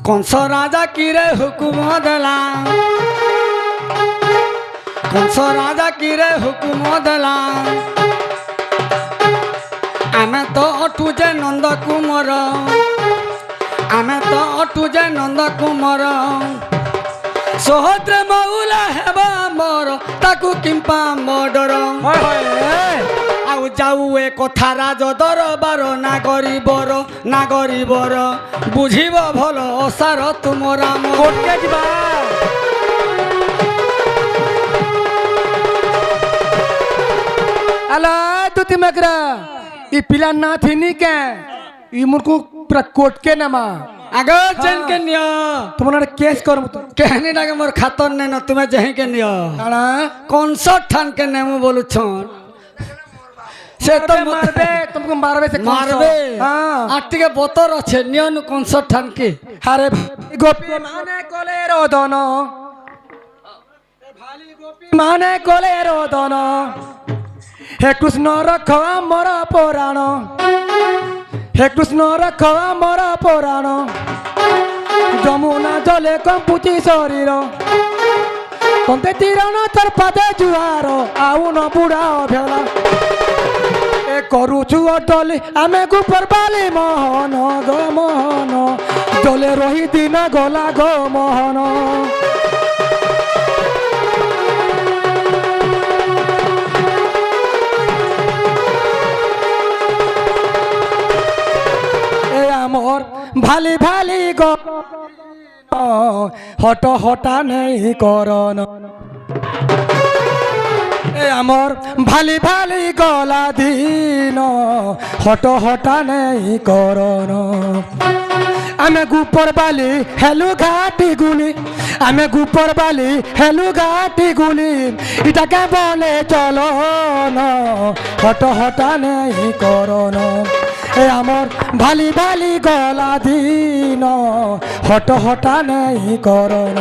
কংস রাজা কিরে হুকুম দেলা কংস রাজা কিরে হুকুম দেলা আমি তো অটু যে নন্দ কুমার আমি তো অটু যে নন্দ কুমার সহদ্রে মৌলা হেবা মর তাকু কিম্পা মডর আউ যাও এ কথা রাজ দরবার না গরিবর বুঝিব ভাল অসার তুমরা কোটকে যা अला तू तिमकरा ई पिला ना थिनी के ई मुरकु पूरा कोट के नमा আগ চেন কে নিও तुम्हारा केस कर मत কেহনি ডাকে মোর খাতর নে ন তুমি যেহি কে নিও आना কনসার্ট ঠান কে নেমু বলুছন সে তো मारबे तुमको मारबे से মারবে हां আর টিকে বতর আছে নিও নু কনসার্ট ঠান কে अरे गोपी माने कोले रोदन माने कोले रोदन हे कृष्ण रख मोर पुराण हे कृष्ण रख मोर पुराण যমুনা জলে কম্পুচি শরীর কন্তে তীরণ তোর পাদে জুয়ার আউ ন বুড়া অভেলা এ করুছু অটলি আমি গুপর বালি মোহন গো মোহন জলে রহি দিন গলা গো মোহন এ আমর ভালি ভালি গো হট হটা নেই করন এ আমর ভালি ভালি গলা দিন হট হটা নেই করন আমি গুপর বালি হেলু ঘাটি গুলি আমি গুপর বালি হেলু ঘাটি গুলি এটাকে বলে চলো হট হটা নেই করন এ আমার ভালি ভালি গলা দিন হট হটা নেই করন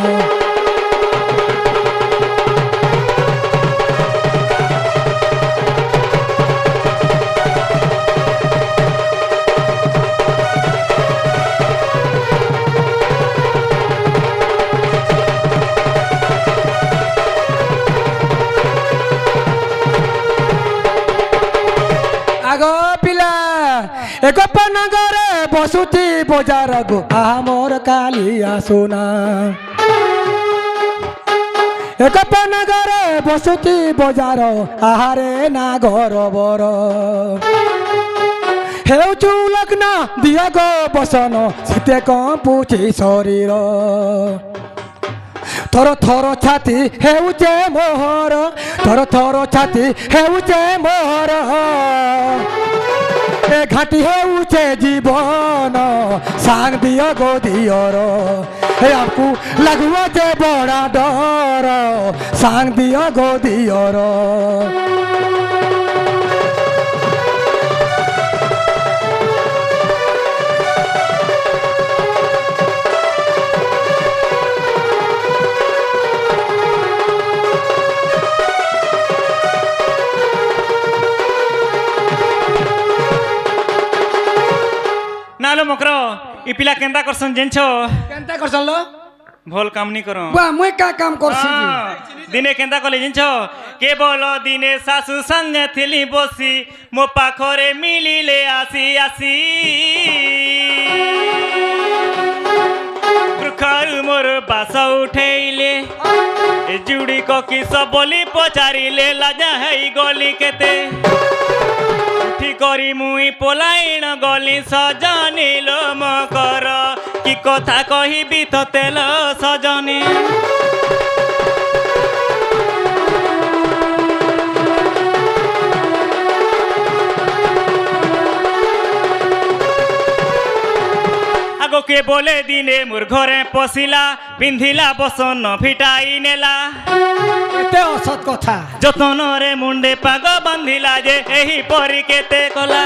আগ পিলা এক নগরে বসুতি বজার গো আমার কালিয়া সোনা এক নগরে বসুতি বজার আহারে না ঘর বর হেউচু লগ্ন দিয়া গো বসন শীতে কম্পুছি শরীর থর থর ছাতি হেউচে মোহর থর থর ছাতি হেউচে মোহর এ ঘাটি হেউচে জীবন সাং দিও গো দিয়র হে আপু লাগুয়া যে বড়া ডর সাং দিও গো দিয়র नालो मकरो इ पिला केंता करसन जेनछो কেনতা করছন লো भोल काम नी करो বা মুই কা কাম করছি दिने केंता कले जेनछो केवल दिने सासु संग थिली बसी मो पाखरे मिलिले आसी आसी ବୃକ୍ଷରୁ ମୋର ବାସ ଉଠେଇଲେ ଏ ଯୁଡ଼ିକ କିସ ବୋଲି ପଚାରିଲେ ଲାଜା ହେଇଗଲି କେତେ ଉଠି କରି ମୁଇଁ ପଲାଇଣ ଗଲି ସଜନି ଲୋ ମକର କି କଥା କହିବି ତତେ ଲୋ ସଜନି আগে বলে দিনে মোর ঘরে পশিলা পিন্ধিলা বসন ফিটাই নেলা এতে অসৎ কথা যতনরে মুন্ডে পাগ বান্ধিলা যে এই পরি কেতে কলা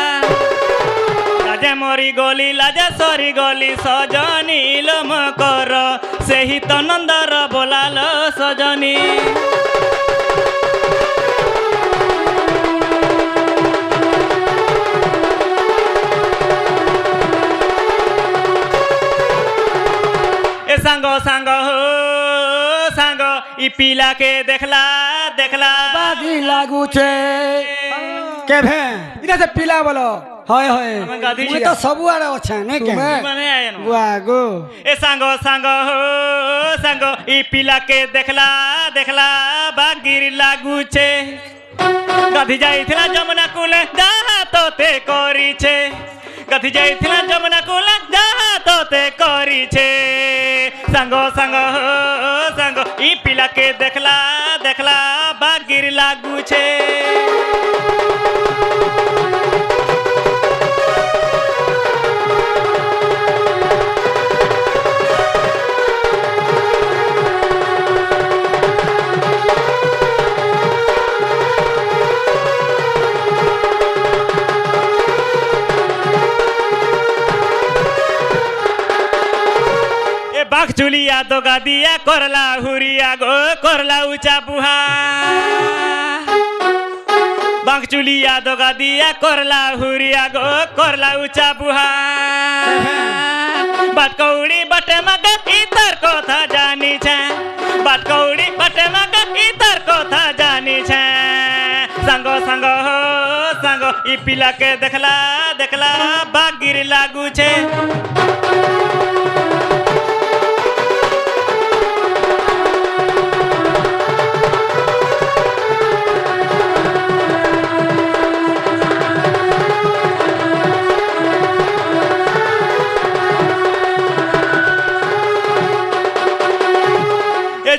লাজে মরি গলি লাজে সরি গলি সজনি লোম কর সেই তো নন্দর বলাল সজনি सांगो सांगो हो सांगो इ पीला के देखला देखला বাগি লাগুছে কেভে এটা যে পিলা বলো হয় হয় আমি গাধি মুই তো ସବୁଆଡେ ଅଛେ ନାଇଁ କେ माने आयन গুয়াগো ए सांगो सांगो हो सांगो इ पीला के देखला देखला बागिर लागू छे गाधी जाइथिला जमुना कुले जहा तोते करी छे गाधी जाइथिला जमुना कुले जहा तोते करी छे सांगो सांगो हो सांगो इ पीला के देखला देखला बागिर लागू छे बाघ चुलिया तो गादिया करला हुरिया गो करला ऊंचा बुहा बाघ चुलिया तो गादिया करला हुरिया गो करला ऊंचा बुहा बात कौड़ी बटे मग इतर कथा जानी छे बात कौड़ी बटे मग इतर कथा जानी छे संगो संगो हो संगो इ पिला के देखला देखला बागिर लागू छे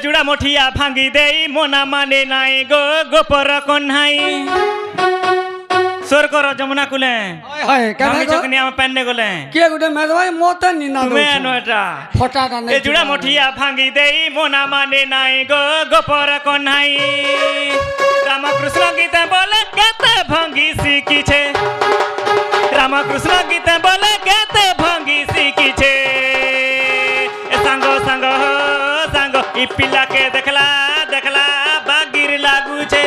जुड़ा मोठिया भांगी देई मोना माने नाई गो गोपर कन्हाई सोर करो जमुना कुले হয় হয় কেভে भांगी গো चकनिया में पहनने गोले কে গুটে মেদবাই মতে নিনা तुम्हें अनोटा ফটাটা ए जुड़ा मोठिया भांगी देई मोना माने नाई गो गोपर कन्हाई रामकृष्ण गीत बोले केते भांगी सीखी छे रामकृष्ण गीत बोले केते भांगी सीखी छे ए संगो संगो संगो इ पिला के देखला देखला बागिर लागू छे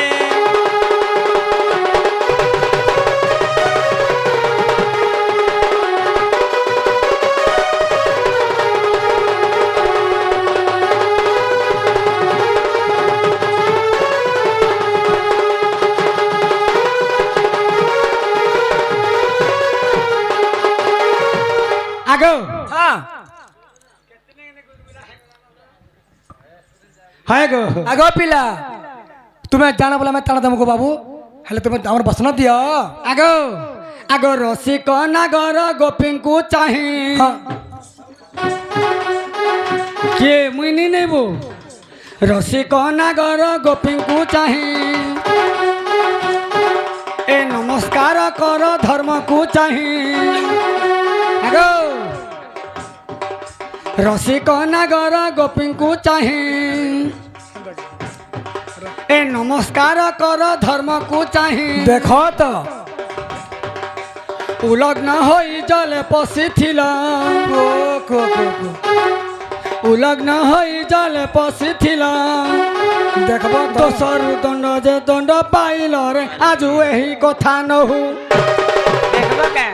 আগো हाँ হয় গো आगो पिला তুমি জানা বলে আমি তাড়া দেবো বাবু হেলে তুমি আমার বসন দিও আগো আগো রসিক নাগর গোপিঙ্কু চাহি কে মুই নি নেব রসিক নাগর গোপিঙ্কু চাহি এ নমস্কার কর ধর্মকু চাহি আগো রসিক নাগর গোপিঙ্কু চাহি এ নমস্কার কর ধর্মকু চাহি দেখ তো উলগ্ন হই জলে পশিছিল উলগ্ন হই জলে পশিছিল দেখব দোষরু দণ্ড যে দণ্ড পাইল রে আজু এই কথা নহু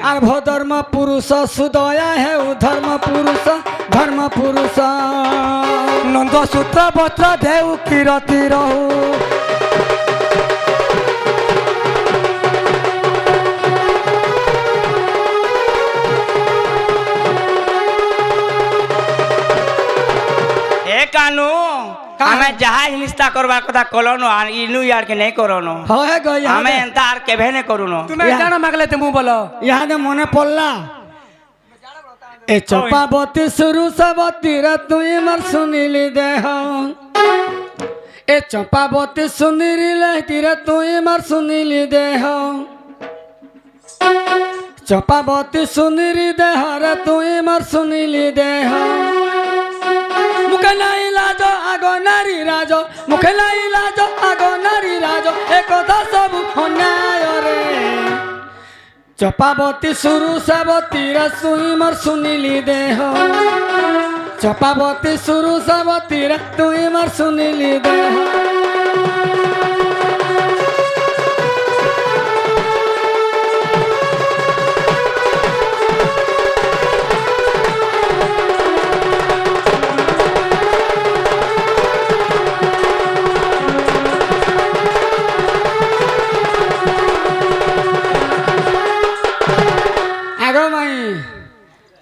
আর ধর্ম পুরুষ সুদয়া হেউ ধর্ম পুরুষ নন্দ সূত্র বস্ত্র দেউ কিরতি রহু ଯାହା ହିନିସ୍ତା କରବା କଥା କଲନ আর ইনু ইয়ার কে নেই করনো হয় গো ଆମେ ଏନ୍ତା ଆର୍ କେଭେ ନେଇ କରୁନ তুমি জানো মাগলে তুমি বলো ইহাদে মনে পড়লা এ চপাবতী সুরু সবতী রে তুই মার শুনিলি দেহ এ চপাবতী শুনিলে তীরে তুই মার শুনিলি দেহ চপাবতী শুনিলি দেহ রে তুই মার শুনিলি দেহ মুখে নাই লাজ আগ নারী রাজ মুখে নাই লাজ আগ নারী রাজ এ কথা সবু অন্যায় রে চপাবতী সুরু সাবতী রে তুই মার শুনিলি দেহ চপাবতী সুরু সাবতী রে তুই মার শুনিলি দেহ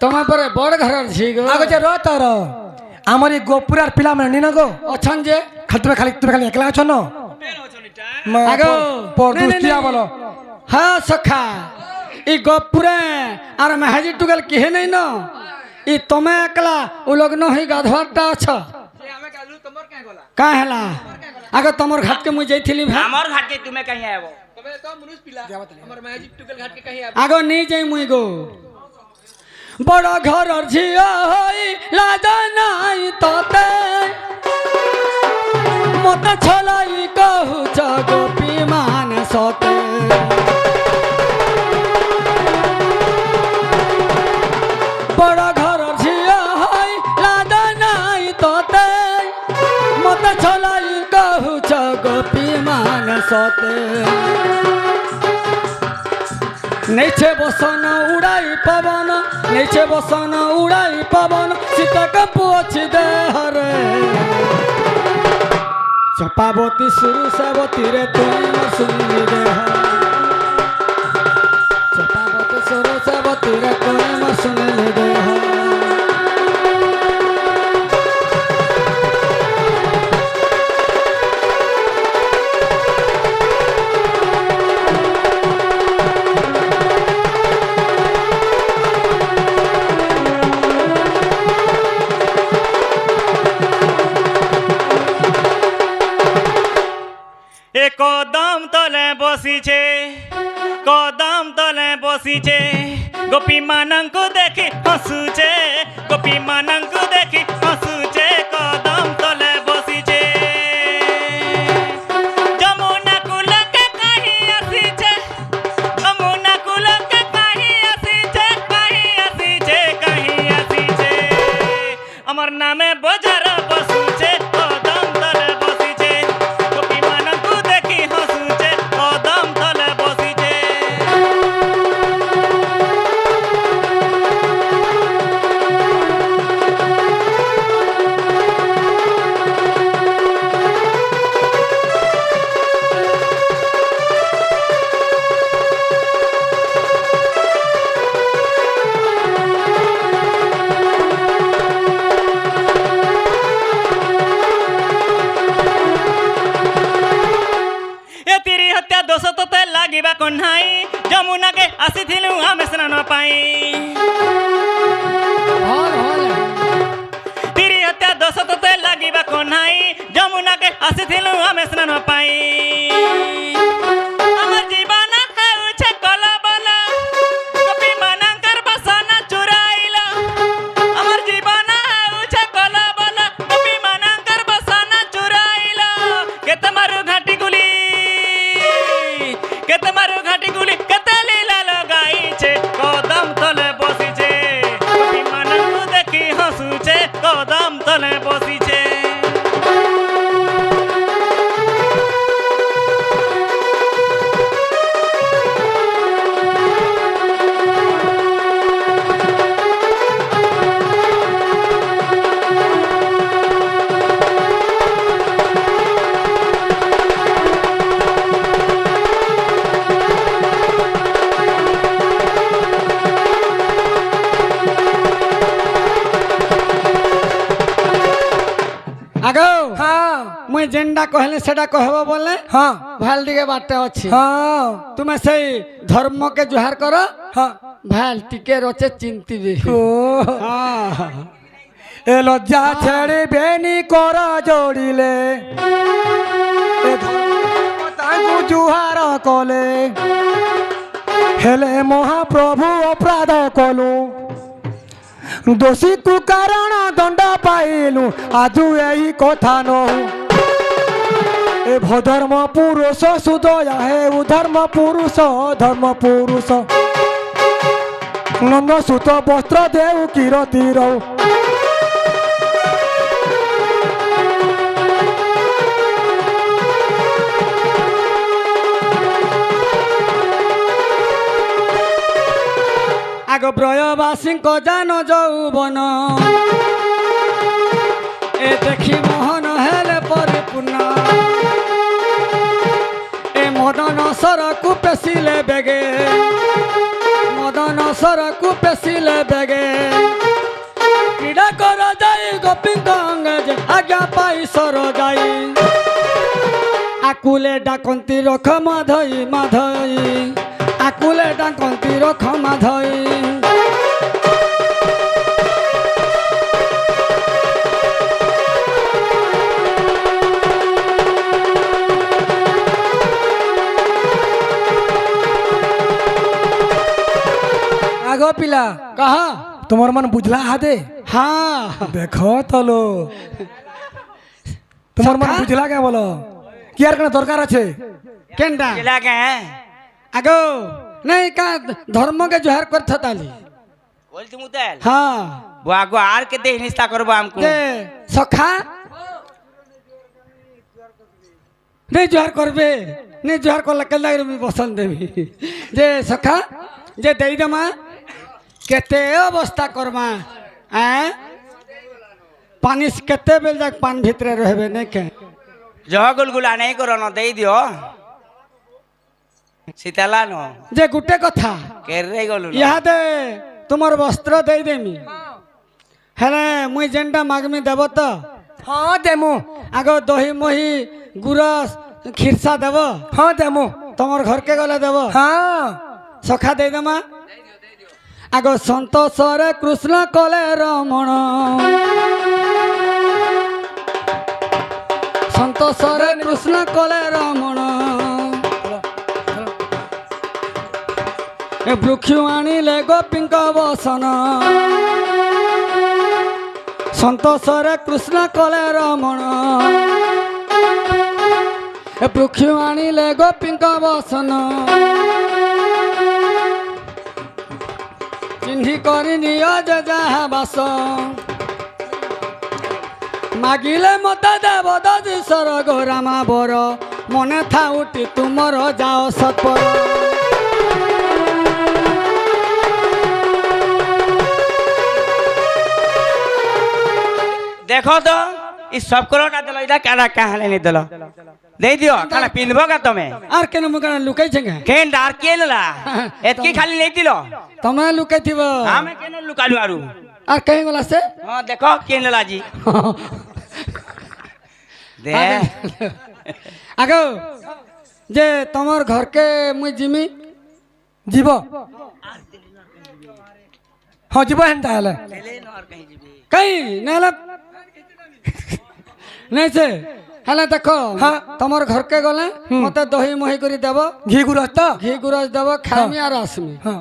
তোমার পরে বড় ঘরের ঝি গো আগে যে রতর আমার এই গোপুরার পিলা মানে নিনা গো অছন যে খালি তুমি খালি একলা আছো না আগো পর দুস্তিয়া বলো হ্যাঁ সখা ই গপুরে আর মেহাজি টুকাল কেহে নাই ন ই তুমি একলা উলগ্ন হই গাধুয়ারটা অছ কা হেলা আগে তোমার ঘাটকে মুই যাইছিলি ভাই আমার ঘাটকে তুমি কাহি আইব আগে নেই যাই মুই গো বড় ঘরের ঝিয়া হই লাজ নাই তোতে মতে ছলাই কহুছ গোপী মান সতে বড় ঘরের ঝিয়া হই লাজ নাই তোতে মতে ছলাই কহুছ গোপী মান সতে নেছে বসন উড়াই পবন নেছে বসন উড়াই পবন সীতা কাপু অছি দেহরে চপাবতী সুরু সাবতী রে তুই শুনিলি দেহ চপাবতী সুরু সাবতী রে তুই শুনিলি দেহ এ কদম তলে বসিছে কদম তলে বসিছে গোপী মানঙ্কু দেখি হসুছে গোপী মানঙ্কু দেখি হসুছে কদম তলে বসিছে যমুনা কুলকে কাহি আসিছে যমুনা কুলকে কাহি আসিছে কাহি আসিছে কাহি আসিছে আমার নামে বজার বসুছে কদম তলে বসিছে গোপী মানঙ্কু দেখি হসুছে কদম তলে বসিছে এ তিরি হত্যা দোষ তোতে লাগিবা কন্হাই যমুনাকে আসিଥିଲୁ ଆମେ ସ୍ନାନ ପାଇଁ ତିରି ହତ୍ୟା ଦୋଷ তোতে লাগিবা কন্হাই যমুনাকে আসিଥିଲୁ ଆମେ ସ୍ନାନ ପାଇଁ আমার জীবন ହେଉଛି কলবল গোপী ମାନଙ୍କର বাসনা চুরাইল আমার জীবন ହେଉଛି কলবল গোপী ମାନଙ୍କର বাসনা চুরাইল কেতে মারু ঘাটি গুলি কেতে মারু ঘাটি গুলি কেতে লীলা লগাইছে কদম তলে বসিছে গোপী ମାନଙ୍କୁ দেখি হসুছে কদম তলে বসিছে মুই যেনটা কহলে সেটা কহব বলে হ্যাঁ ভাল দিকে বাটে ଅଛି হ্যাঁ তুমি সেই ধর্মকে জোহার করো হ্যাঁ ভাল টিকে রচে চিন্তিবে ও হ্যাঁ এ লজ্জা ଛାଡ଼ିବେନି କର ଯୋଡ଼ିଲେ ଏ ଧର୍ମ ତାଙ୍କୁ ଜୁହାର କଲେ ହେଲେ ମହାପ୍ରଭୁ ଅପରାଧ କଲୁ ଦୋଷୀକୁ କାରଣ ଦଣ୍ଡ ପାଇଲୁ ଆଜୁ ଏହି କଥା ନହୁ ଏ ଧର୍ମ ପୁରୁଷ ସୁଦୟା ହେଉ ଧର୍ମ ପୁରୁଷ ନନ୍ଦ ସୁତ ବସ୍ତ୍ର ଦେଉ କିରତି ରହୁ আগ ব্রয়বাসীঙ্ক জান যৌবন এ দেখি মোহন হেলে পরিপূর্ণ এ মদন সরকু পেশিলে বেগে মদন সরকু পেশিলে বেগে ক্রীড়া কর যাই গোপীঙ্ক অঙ্গে যে আজ্ঞা পাই সর যাই আকুলে ডাকন্তি রখ মাধই মাধই আকুলে ডাকন্তি রখ মাধই ଆଗ ପିଲା কহ তোমার মান বুঝলা হাদে হ্যাঁ দেখো তলো তোমার মান বুঝলা কে বলো কি আর কোন দরকার আছে কেনটা केला के हैं আগো নাই কা ধর্মকে জোহার করছ তালি बोलती मुदल হ্যাঁ वो आगो आर के दे निस्ता करबो हमको যে সখা নেই জোহার করবে নেই জোহার করলে কেলা আমি পছন্দ দেবি যে সখা যে দেই দেমা কেতে অবস্থা করমা পানি কেতে বেল যাক পান ভিতরে রহবে নাই কে जह गुलगुला नहीं करो न दे दियो सीताला नो যে গুটে কথা केर रे गलु ইহাদে তোমার বস্ত্র দেই দেমি হ্যাঁ মুই যেনটা মাগমি দেব তো হ্যাঁ দেমু আগ দহি মহি গুরস খিরসা দেব হ্যাঁ দেমু তোমার ঘরকে গলে দেব হ্যাঁ সখা দেই দেমা আগ সন্তোষরে কৃষ্ণ কলে রমণ সন্তোষরে কৃষ্ণ কলে রমণ এ বৃক্ষ আনিলে গোপীঙ্ক বসন সন্তোষরে কৃষ্ণ কলে রমণ এ বৃক্ষ আনিলে গোপীঙ্ক বসন চিহ্নি কৰি নিয় যে যাহা বাস মাগিলে মতে দেব দীশ্বর গোরামা বর মনে থাউটি তুমর যাও সৎপর देखो तो इस सब करो ना दिलो इधर काला कहाँ लेने दिलो दे दियो खाना पिनबो का तुम्हें আর কেন মুখানে লুকাই ছেঙ্গে केन डार के लला एतकी खाली ले दिलो তুমি লুকাই থিব हां मैं केन लुकालु आरु আর কই গলা সে हां देखो केन लला जी दे আগো যে তোমার ঘরকে মুই জিমি जीव हाँ जीव हेन्ता हेले কই নালা নাই সে হ্যাঁ দেখো হ্যাঁ। তোমার ঘরকে গলে মতে দহি মহি করে দেব घी गुरस तो ঘি গুরস দেব খাইমি আর আসমি हाँ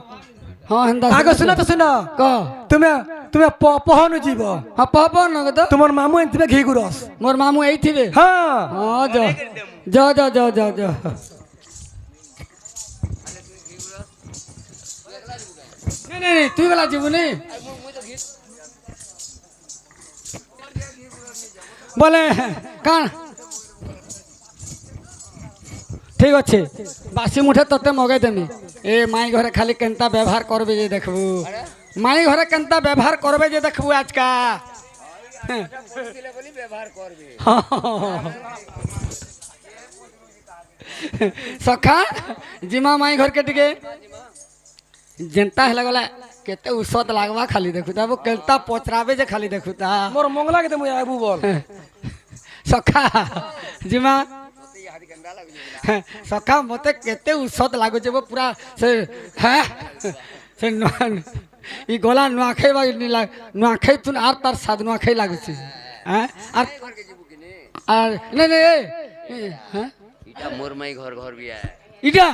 হ্যাঁ হেন্দা आगो सुनो तो सुनो ক तुम्हें तुम्हें पहनु जीव হ্যাঁ পাব নগদ तुम्हार मामू एनतिबे घी गुरस মোর মামু এই থিবে हाँ হ্যাঁ যা যা যা যা যা নেই তুই গলা যাবনি বলে কাণ ঠিক আছে বাসি মুঠে তোতে মগাই দেমি এ মাই ঘরে খালি কেনতা ব্যবহার করবে যে দেখবু মাই ঘরে কেনতা ব্যবহার করবে যে দেখবু আজকা সখা জিমা মাই ঘরকে টিকে যেনতা হেলা গলা কেতে ঔষধ লাগবা খালি দেখুতা কেনতা পচরাবে যে খালি দেখুতা मोर मंगला के तुम आबू बोल ସଖା ଜିମା ସଖା ମତେ କେତେ ଉଷତ ଲାଗୁଛି ବୋ ପୁରା ସେ ହ্যাঁ ସେ ଇ ଗଲା ନୂଆଖାଇ ନୂଆଖାଇ ତୁନ ଆର୍ ତାର ସାଦ ନୂଆଖାଇ ଲାଗୁଛି হ্যাঁ আর নে নে হ্যাঁ ইটা মোর মাই ঘর ঘর বিয়া ইটা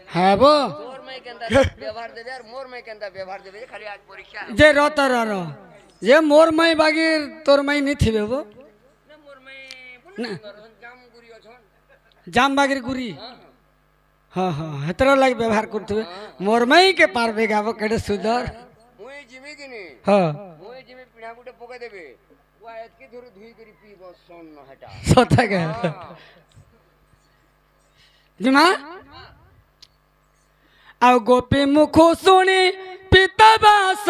হ্যাঁ বো তোর মাই কেনতা ব্যবহার দেবে আর মোর মাই কেনতা ব্যবহার দেবে খালি আজ পরীক্ষা যে রত র যে মোর মাই বাগির তোর মাই নি থিবে বো না মোর মাই না জাম গুরি অছন জাম বাগির গুরি হ্যাঁ হ্যাঁ হেতর লাগি ব্যবহার করতে মোর মাই কে পারবে গাবো কেডে সুন্দর মুই জিমি কিনি হ্যাঁ মুই জিমি পিঠা গুটে পকাই দেবে ওয়া এতকি ধরে ধুই করি পিব সন হেটা সতাকে জিমা আও গোপী মুখ শুনি পিতা বাস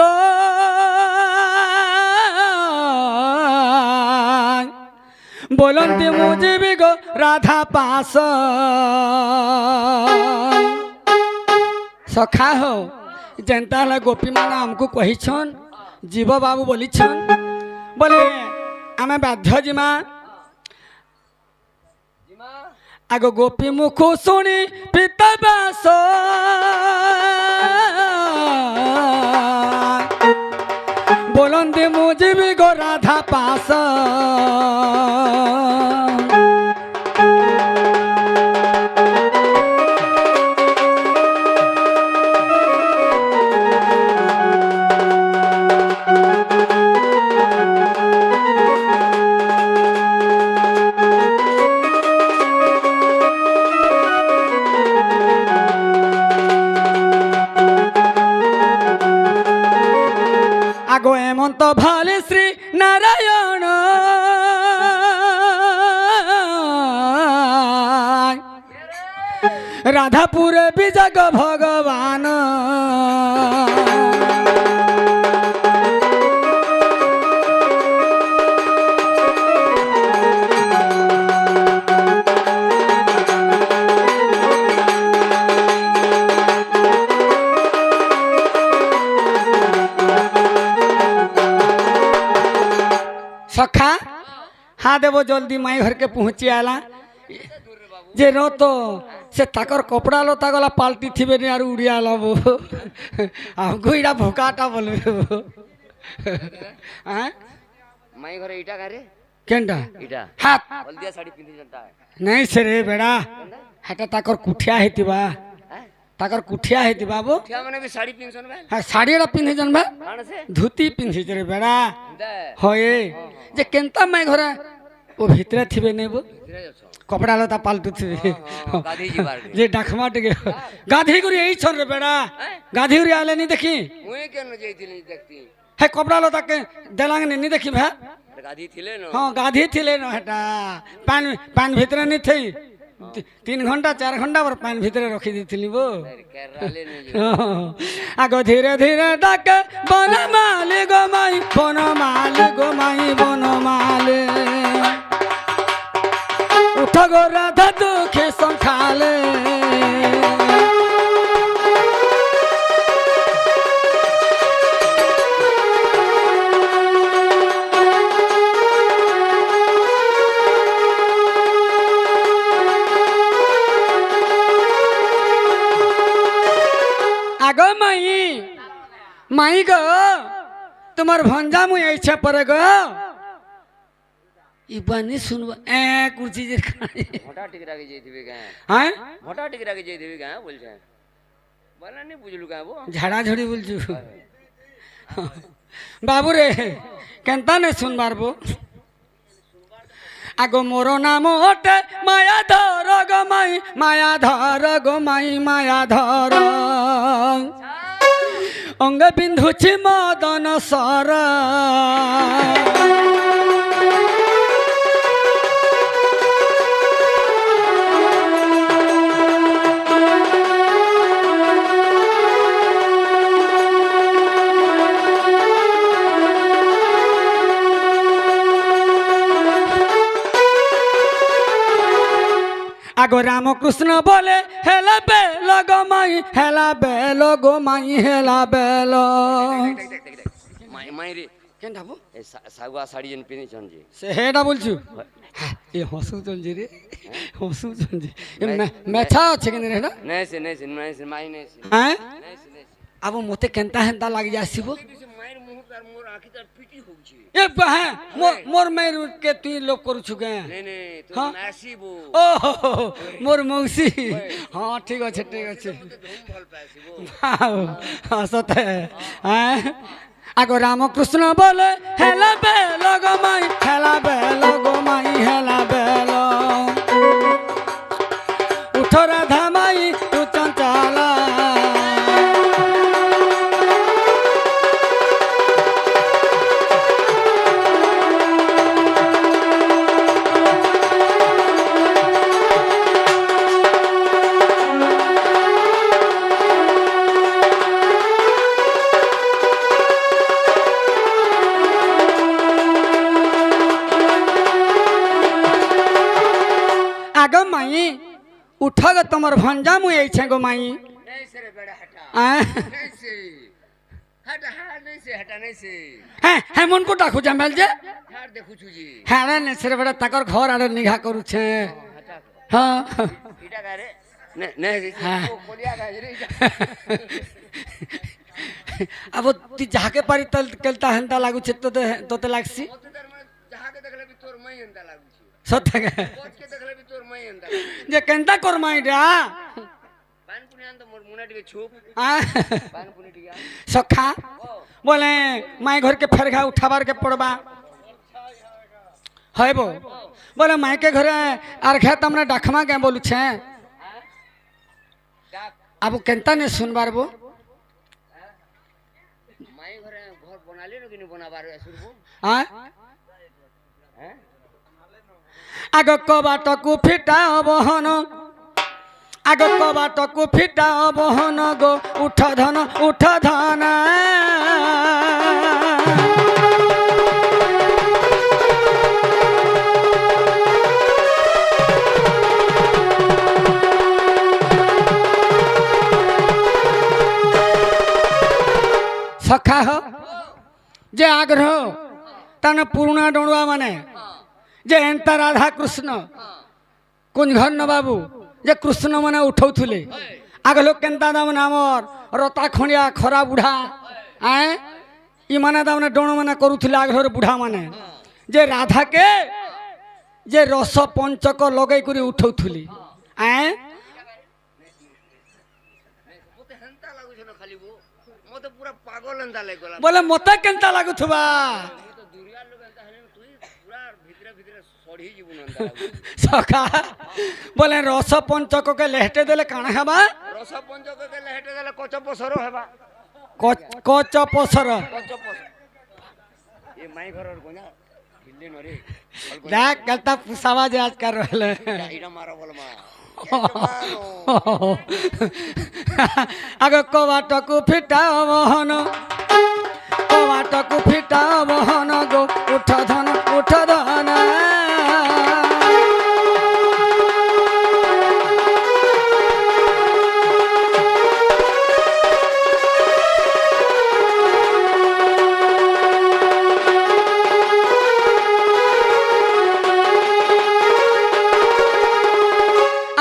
বলন্তি মু যাবি গো রাধা পাস সখা হো যেনতা হলে গোপী মানে আমকু কহিছন জীব বাবু বলিছন বলে আমি বাধ্য জিমা আগ গোপী মুখ শুনি পিতা বাস বলন্তি মু যাবি গো রাধা পাস আগো এমন্ত ভালে শ্রী নারায়ণ রাধাপুরে বিজগ ভগবান सखा हाँ देवो जल्दी माई घर के पहुँची आला जे रो तो से ताकर कपड़ा लता गला पाल्टी थी बेने यार उड़िया लाबो हमको इड़ा भोकाटा बोलबे वो हां माई घरे इटा करे केंडा इटा हाथ हल्दिया साड़ी पिंधि जनता है नहीं से रे बेड़ा हटा ताकर कुठिया हेतिबा ताकर कुठिया हेतिबा बो क्या माने भी साड़ी पिंधसन बे हां साड़ीड़ा पिंधि जनबा कान से धोती पिंधि रे बेड़ा दे होए जे केनता माई घरे ओ भितरे थिबे नै बो धीरे जाछो कपड़ा लता पाल्टू थिबे गाधी जी बार जे डाखमा टिके गाधी गुरी एई छन रे बेड़ा गाधी गुरी आले नी देखी मुई केन जइथिली देखती हे कपड़ा लता के देलांग नी देखी भा गाधी थिले न हां गाधी थिले न हटा पान पान भितरे नी थई 3 घंटा 4 घंटा पर पान भितरे रखी दिथिली बो केराले ने आगो धीरे धीरे डाक बनमाले गो माई बनमाले उठ गो राधा दुखे संखाले आगो माई गो तुम्हार भंजा मुई ऐछे पर गो इबानी सुनबा ए कुर्सी जे खाई मोटा टिकरा के जइथिबे का हैं मोटा टिकरा के जइथिबे का बोल छे बला नहीं बुझलु का वो झाड़ा झड़ी बोलछु बाबू रे केनता ने सुनबार बो आगो मोरो नाम ओटे माया धर गो माई माया धर अंग बिंधुछि मदन सर आगो राम कृष्ण बोले हेला बेलो गो माई हेला बेलो गो माई हेला बेलो माई माई रे কেনটা বো এই সাগুয়া শাড়ি যেন পিঁধিছন যে সে হেটা বলছু এ হসুছন জি রে হসুছন জি এ মেছা আছে কেন হেটা নেছে নেছে নেছে মাই নেছে হ্যাঁ নেছে নেছে আবো মতে কেনতা হেনতা লাগি যাসিব মায়ের মুহ তার মোর আঁখি তার পিটি হচ্ছে এ হ্যাঁ মোর মায়ের কে তুই লোক করছু কে নে নে তো হ্যাঁ? নাসিবো ও মোর মৌসি হ্যাঁ ঠিক আছে ঠিক আছে ধুম ভাল পাইছিবো হাসতে হ্যাঁ আগো রামকৃষ্ণ বলে হেলা বেল গো মাই হেলা বেল গো মাই হেলা বেল উঠো রাধা মাই তু চঞ্চলা আগো মাই উঠ গো তোমার ভঞ্জা মুই এইছে গো মাই নেছে রে বেড়া হাটা আহ, নেছে হাটা নেছে হাটা নেছে হ্যাঁ হ্যাঁ মন কো ডাকু জামেল যে হার দেখুছু জি হ্যাঁ রে নেসরে বেটা তাকর ঘর আড়ে নিঘা করুছে হ্যাঁ এটা গারে নে নে হ্যাঁ। ও কোলিয়া গারে রে আব তুই যাহাকে পারি তল কেলতা হেনতা লাগুছে তোতে তোতে লাগছি মতে তার মানে যাহাকে দেখলে বি তোর মাই এন্তা লাগুছে সত্যকে কোচকে দেখলে বি তোর মাই এন্তা লাগুছে যে কেনতা করমা এটা পান পুনি আন তো মোর মুনা টিকে ছুপ পান পুনি টিকে সখা বলে মাই ঘরকে ফেরঘা উঠাবার কে পড়বা হইব বলে মাইকে ঘরে আর খেত আমরা ডাকমা কে বলুছে আবু কেনতা নে শুনবার বো মাই ঘরে ঘর বনালে না কিনি বনাবার আসুরবো হ্যাঁ আগ কবাটকু ফিটা অবহন আগ কবাটকু ফিটা অবহন গো উঠ ধন সখা হ যে আগ্রহ তার পুরুনা ডণুয়া মানে যে এন্তা রাধা কৃষ্ণ কুঞ্জঘর্ণ বাবু যে কৃষ্ণ মানে উঠাউলে আগ লোক কেনতা দামনে আমার রতা খড়িয়া খরা বুঢ়া আয় ই মানে দামনে ডণ মানে করুলে আগ্রহর বুঢ়া মানে যে রাধাকে যে রস পঞ্চক লগাই করে উঠাউলি আয় মতে হেনতা লাগুছে না খালি বো মতে পুরা পাগল এন্তা লাগলা বলে মতে কেনতা লাগুথবা তো দুরিয়ার লোক এন্তা হলে তুই পুরা ভিতরে ভিতরে সড়ি জীবন এন্তা লাগুছে সখা বলে রস পঞ্চককে লেহটে দেলে কাଣା হেবা রস পঞ্চককে লেহেটে দেলে কচ পসর হেবা কচ পসর কচ পসর এ মাই ঘরর কোনা হিল্লে নরে দেখ কেলতা পুষাবা যে আজকাল রহলে এটা মারা বল মা আগ কবাটকু ফিটা মোহন কবাটকু ফিটা মোহন গো উঠ ধন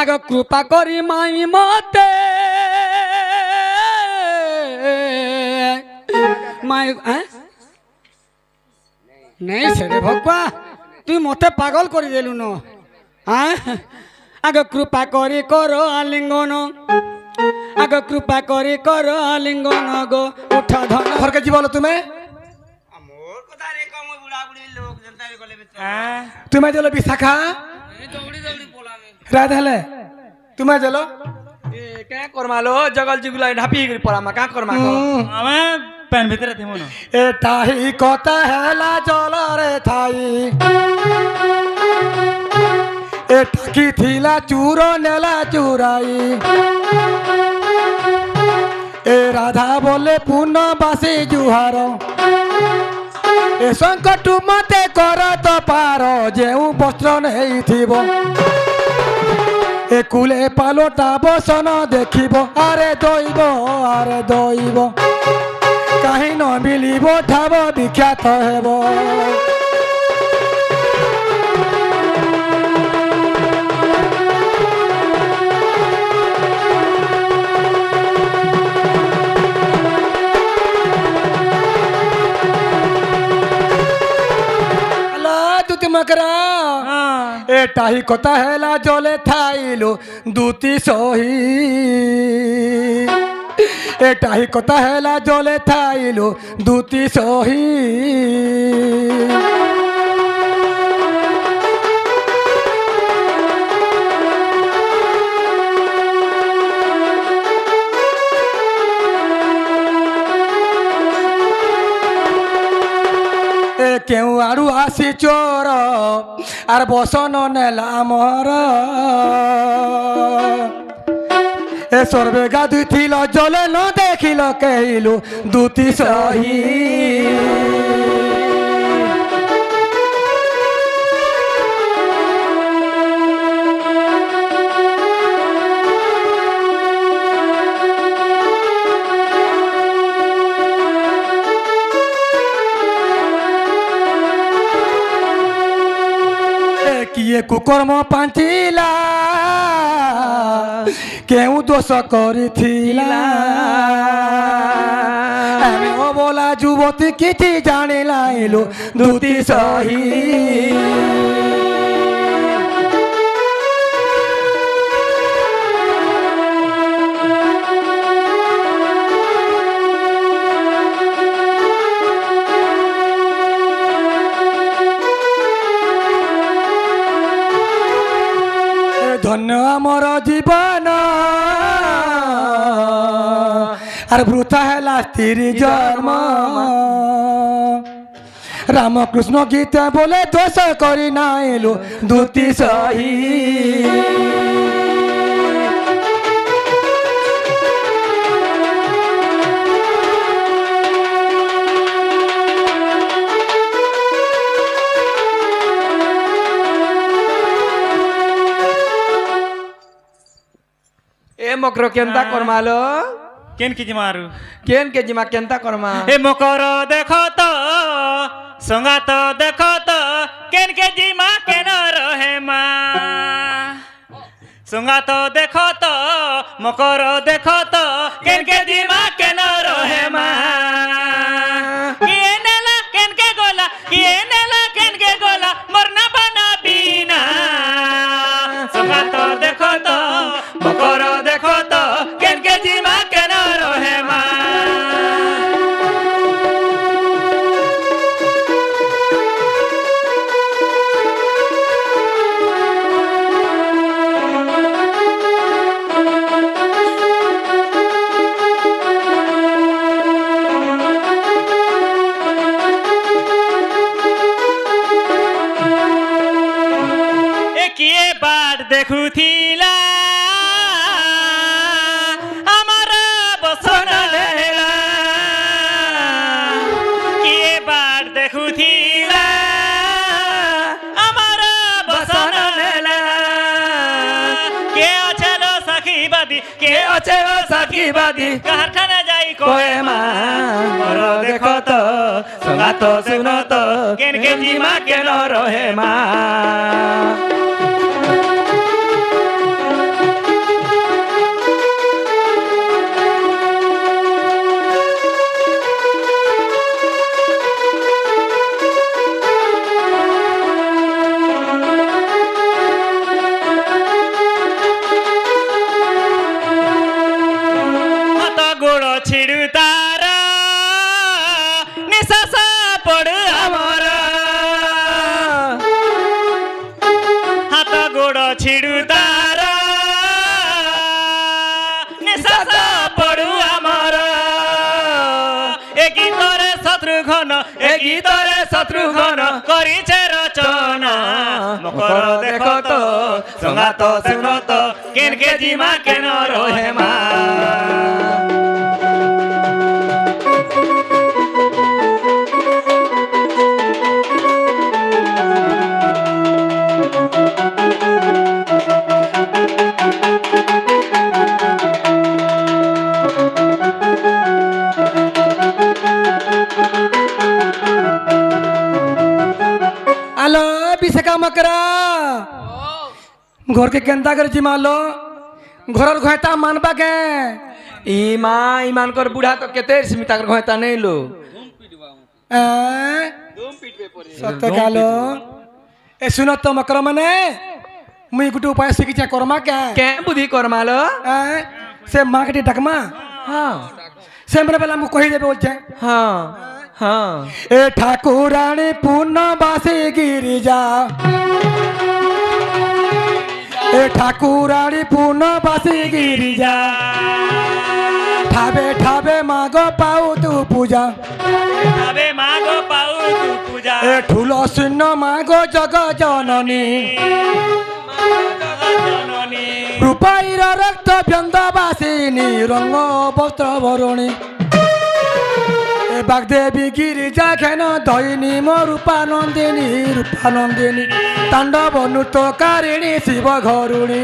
আগ কৃপা করি মাই মতে মাই নেই সেরে ভগবা তুই মতে পাগল করে দেলু ন আগ কৃপা করি কর আলিঙ্গন আগ কৃপা করি কর আলিঙ্গন গো উঠ ধন ঘরকে কি বলো তুমি মোর কথা রে কম বুড়া বুড়ি লোক জনতা রে গলে হ্যাঁ তুমি চলো বিশাখা রাত হেলে তুমি চলো এ কে করমালো জগল জিগুলা ঢাপি করে পড়ামা কা করমা ଆମେ ପ୍ୟାନ୍ ଭିତରେ ଥିମୁ ন এটা হি কথা হেলা জলরে থাই এটা কি থিলা চুর নেলা চুরাই এ রাধা বলে পূর্ণবাসী জুহার এ সংকট মতে কর তো পার যেউ বস্ত্র নেইথিব এ কুলে পালটা বসন দেখিব আরে দইব কাহি ন মিলিব ঠাব বিখ্যাত হেব মকরা এটাই কথা হেলা জলে থাইলো দুতি সহি এটাই কথা হেলা জলে থাইলো দুতি সহি কেউ আড়ু আসি চোর আর বসন নেলা মর এ সর্বে গাধুইছিল জলে ন দেখিল কেইলু দুতি সহি কিয়ে কুকর্ম পাঁচিলা কেউ দোষ করিছিলা আমি অবলা যুবতী কিছু জানিলাইলু দুতি সহি ধন্য আমার জীবন আর বৃথা হেলা স্ত্রীর জন্ম রামকৃষ্ণ গীতা বলে দোষ করি নাইলু দুতি সহি এ মকর কেনতা করমালো কেন কি মারু কেন কে জিমা কেনতা করমা এ মকর দেখো তো সঙ্গাত দেখো তো কেন কে জিমা কেন রহে মা সঙ্গাত দেখো তো মকর দেখো তো কেন কে জিমা কেন রহে মা কিয়ে নেলা কেন কে গোলা কিয়ে নেলা কেন কে গোলা মরনা বানা বিনা সঙ্গাত দেখো তো মকর দেখো তো কেন কে জিমা কেন রহে মা কিয়ে বার দেখুথিলা আমার বসন নেলা কিয়ে বার দেখুথিলা আমার বসন নেলা কে আছে লো সাকিবাদী কে আছে লো সাকিবাদী কারখানা যাই কয়ে মা মর দেখো তো শোনা তো শুনো তো কেন কে জিমা কেন রহে মা छिड़ू तारा निशासा पड़ हमारा हाथ गोड़ छिड़ू तारा निशासा पड़ू हमारा ए गीतरे शत्रुघ्न करिछे रचना मकर देखो तो संगा तो सुनो तो केन के जिमा केन रोहे मा মকরা ঘর কে কেন্তা করে জিমালো ঘরের ঘয়তা মানবা কে ইমান কর বুড়া তো কেতে স্মিতার ঘয়তা নেইলো সত্য কালো এ শুনো তো মকর মানে মুই গুটু উপায় শিখিছে কর্মা কে কে বুদ্ধি করমালো সে মাকে ডাকমা হ্যাঁ সে মনে বেলা মু কহি দেবে বলছে হ্যাঁ হ্যাঁ এ ঠাকুরানী পূর্ণবাসী গিরিজা এ ঠাকুরানী পূর্ণবাসী গিরিজা ঠাবে ঠাবে মাগো পাও তু পূজা তবে মাগো পাউ তু পূজা এ ঠুল শূন্য মাগো জগ জননী জননী রূপাইর রক্ত ব্যন্দবাসিনী রঙ্গ বস্ত্র বরণী এ বাগদেবী গিরিজা খেন দৈনী মো রূপানন্দিনী রূপানন্দিনী তাণ্ডব নৃত্যকারিণী শিব ঘরুণী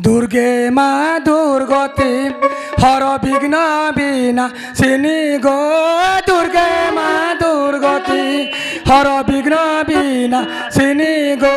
দুর্গে মা দুর্গতি হর বিঘ্ন বিনা সিনি গো দুর্গে মা দুর্গতি হর বিঘ্ন বিনা সিনি গো